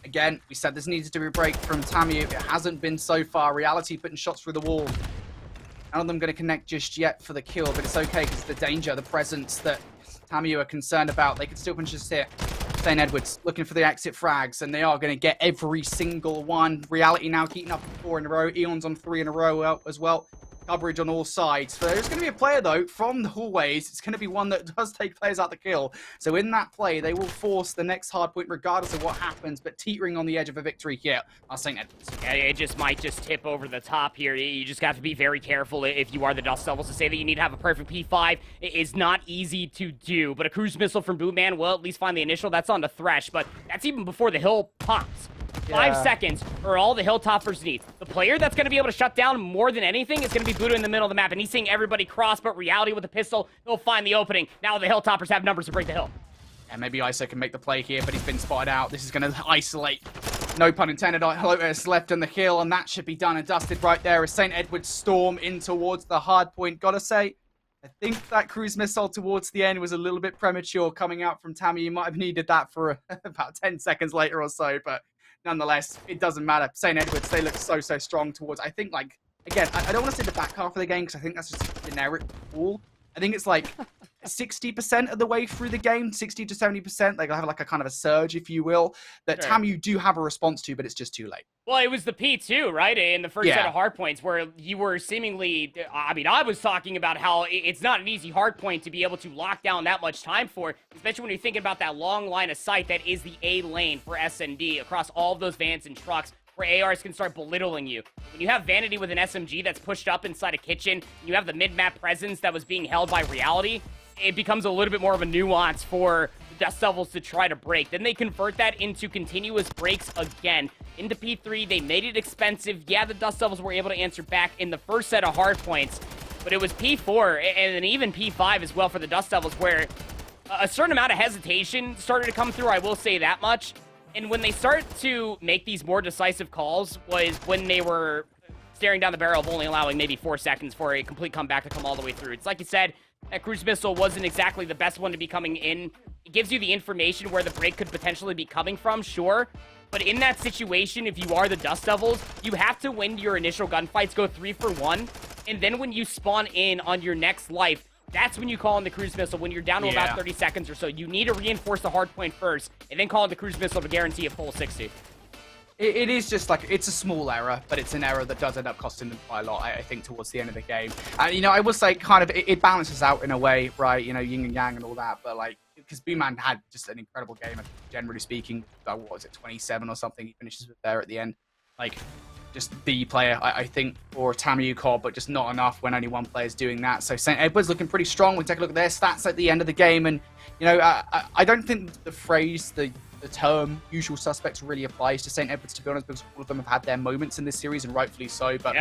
Again, we said this needed to be a break from TAMIU. It hasn't been so far. Reality putting shots through the wall. None of them going to connect just yet for the kill, but it's okay because the danger, the presence that TAMIU are concerned about, they can still punch us here. St. Edwards looking for the exit frags, and they are going to get every single one. Reality now keeping up 4 in a row. Eon's on 3 in a row as well. Coverage on all sides. So there's going to be a player, though, from the hallways. It's going to be one that does take players out the kill. So in that play, they will force the next hard point regardless of what happens, but teetering on the edge of a victory here are St. Edwards. Yeah, it might just tip over the top here. You just have to be very careful if you are the Dust Devils. To say that you need to have a perfect P5 is not easy to do, but a cruise missile from Bootman will at least find the initial. That's on the Thresh, but that's even before the hill pops. 5 seconds are all the Hilltoppers need. The player that's going to be able to shut down more than anything is going to be Buddha in the middle of the map, and he's seeing everybody cross, but Reality with a pistol, he'll find the opening. Now the Hilltoppers have numbers to break the hill. And maybe ISO can make the play here, but he's been spotted out. This is going to isolate, no pun intended, Lotus left on the hill, and that should be done and dusted right there as St. Edwards storm in towards the hard point. Gotta say, I think that cruise missile towards the end was a little bit premature coming out from TAMIU. You might have needed that for about 10 seconds later or so, but nonetheless, it doesn't matter. St. Edwards, they look so strong towards, I think, like, again, I don't want to say the back half of the game because I think that's just a generic pool. I think it's like 60% of the way through the game, 60 to 70%. Like, I have like a kind of a surge, if you will, that Sure. TAMIU do have a response to, but it's just too late. Well, it was the P2, right, in the first set of hardpoints where you were seemingly, I mean, I was talking about how it's not an easy hardpoint to be able to lock down that much time for, especially when you're thinking about that long line of sight that is the A lane for SND across all of those vans and trucks where ARs can start belittling you. When you have Vanity with an SMG that's pushed up inside a kitchen, and you have the mid-map presence that was being held by Reality, it becomes a little bit more of a nuance for the Dust Devils to try to break. Then they convert that into continuous breaks again. Into P3, they made it expensive. Yeah, the Dust Devils were able to answer back in the first set of hardpoints, but it was P4 and even P5 as well for the Dust Devils where a certain amount of hesitation started to come through, I will say that much. And when they start to make these more decisive calls was when they were staring down the barrel of only allowing maybe 4 seconds for a complete comeback to come all the way through. It's like you said, that cruise missile wasn't exactly the best one to be coming in. It gives you the information where the break could potentially be coming from, sure. But in that situation, if you are the Dust Devils, you have to win your initial gunfights, go 3 for 1. And then when you spawn in on your next life, that's when you call in the cruise missile when you're down to about 30 seconds or so. You need to reinforce the hard point first, and then call in the cruise missile to guarantee a full 60. It is just like, it's a small error, but it's an error that does end up costing them quite a lot, I think, towards the end of the game. And, you know, I will say kind of, it balances out in a way, right? You know, yin and yang and all that, but like, because B-Man had just an incredible game, generally speaking. What was it, 27 or something? He finishes with there at the end. Like, just the player, I think, for TAMIU COD, but just not enough when only one player is doing that. So St. Edwards looking pretty strong. We take a look at their stats at the end of the game, and, you know, I don't think the phrase, the term usual suspects really applies to St. Edwards, to be honest, because all of them have had their moments in this series, and rightfully so. But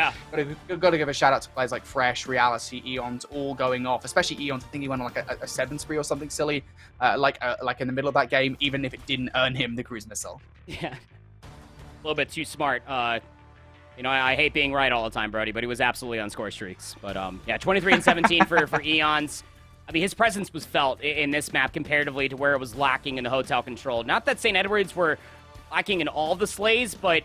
got to give a shout out to players like Fresh, Reality, Eons, all going off. Especially Eons, I think he went on like a 7 spree or something silly, like in the middle of that game, even if it didn't earn him the cruise missile. Yeah, a little bit too smart. You know, I hate being right all the time, Brody, but he was absolutely on score streaks. But yeah, 23 and 17 for Eons. I mean, his presence was felt in this map comparatively to where it was lacking in the hotel control. Not that St. Edwards were lacking in all the slays, but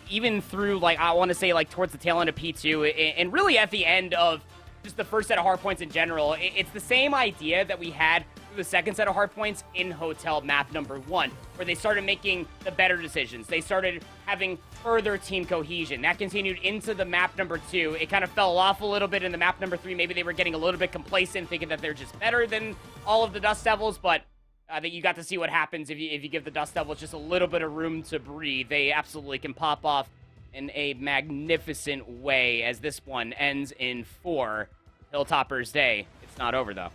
even through, like, I want to say, like, towards the tail end of P2, and really at the end of just the first set of hardpoints in general, it's the same idea that we had through the second set of hardpoints in hotel map number 1, where they started making the better decisions. They started having further team cohesion. That continued into the map number 2. It kind of fell off a little bit in the map number 3. Maybe they were getting a little bit complacent, thinking that they're just better than all of the Dust Devils, but I think you got to see what happens if you give the Dust Devils just a little bit of room to breathe. They absolutely can pop off in a magnificent way as this one ends in 4. Hilltoppers Day. It's not over, though.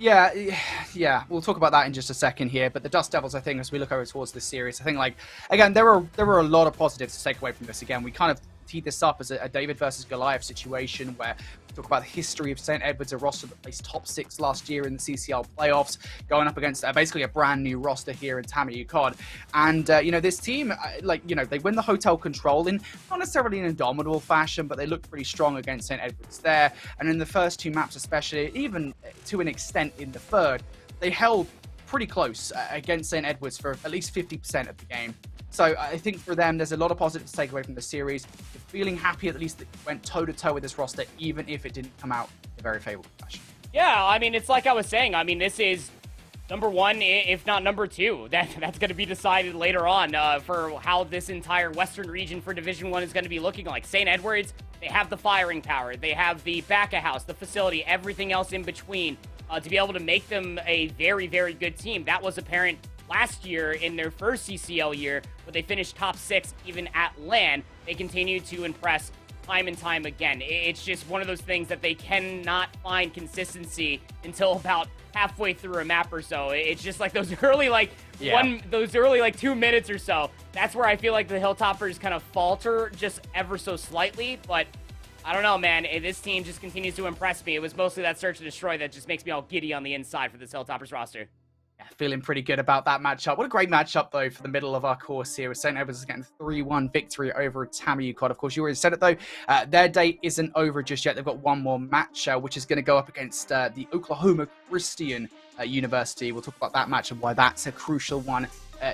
Yeah, we'll talk about that in just a second here. But the Dust Devils, I think, as we look over towards this series, I think, like, again, there were a lot of positives to take away from this. Again, we kind of teed this up as a David versus Goliath situation where we talk about the history of St. Edwards, a roster that placed top 6 last year in the CCL playoffs, going up against basically a brand new roster here in TAMIU COD. And, this team, they win the hotel control in not necessarily an indomitable fashion, but they look pretty strong against St. Edwards there. And in the first 2 maps especially, even to an extent in the third, they held pretty close against St. Edwards for at least 50% of the game. So I think for them, there's a lot of positives to take away from the series. They're feeling happy at least that it went toe-to-toe with this roster, even if it didn't come out in a very favorable fashion. Yeah, I mean, it's like I was saying. I mean, this is number 1, if not number 2. That's going to be decided later on for how this entire Western region for Division 1 is going to be looking like. St. Edwards, they have the firing power. They have the back-of-house, the facility, everything else in between to be able to make them a very, very good team. That was apparent last year in their first CCL year, where they finished top 6 even at LAN. They continue to impress time and time again. It's just one of those things that they cannot find consistency until about halfway through a map or so. It's just like those early, those early 2 minutes or so. That's where I feel like the Hilltoppers kind of falter just ever so slightly, but I don't know, man. This team just continues to impress me. It was mostly that search and destroy that just makes me all giddy on the inside for this Hilltoppers roster. Yeah, feeling pretty good about that matchup. What a great matchup, though, for the middle of our course here, with St. Edwards getting 3-1 victory over TAMIU COD. Of course, you already said it, though. Their day isn't over just yet. They've got one more match, which is going to go up against the Oklahoma Christian University. We'll talk about that match and why that's a crucial one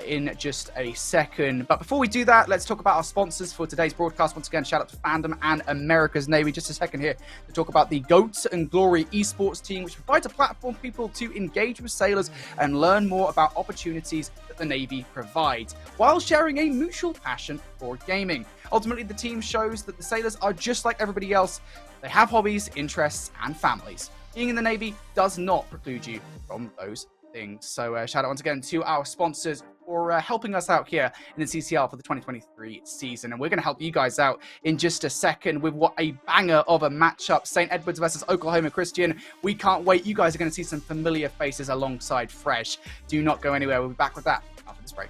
in just a second. But before we do that, let's talk about our sponsors for today's broadcast. Once again, shout out to Fandom and America's Navy. Just a second here to talk about the Goats and Glory esports team, which provides a platform for people to engage with sailors and learn more about opportunities that the Navy provides, while sharing a mutual passion for gaming. Ultimately, the team shows that the sailors are just like everybody else. They have hobbies, interests, and families. Being in the Navy does not preclude you from those things. So shout out once again to our sponsors for helping us out here in the CCL for the 2023 season. And we're going to help you guys out in just a second with what a banger of a matchup. St. Edwards versus Oklahoma Christian. We can't wait. You guys are going to see some familiar faces alongside Fresh. Do not go anywhere. We'll be back with that after this break.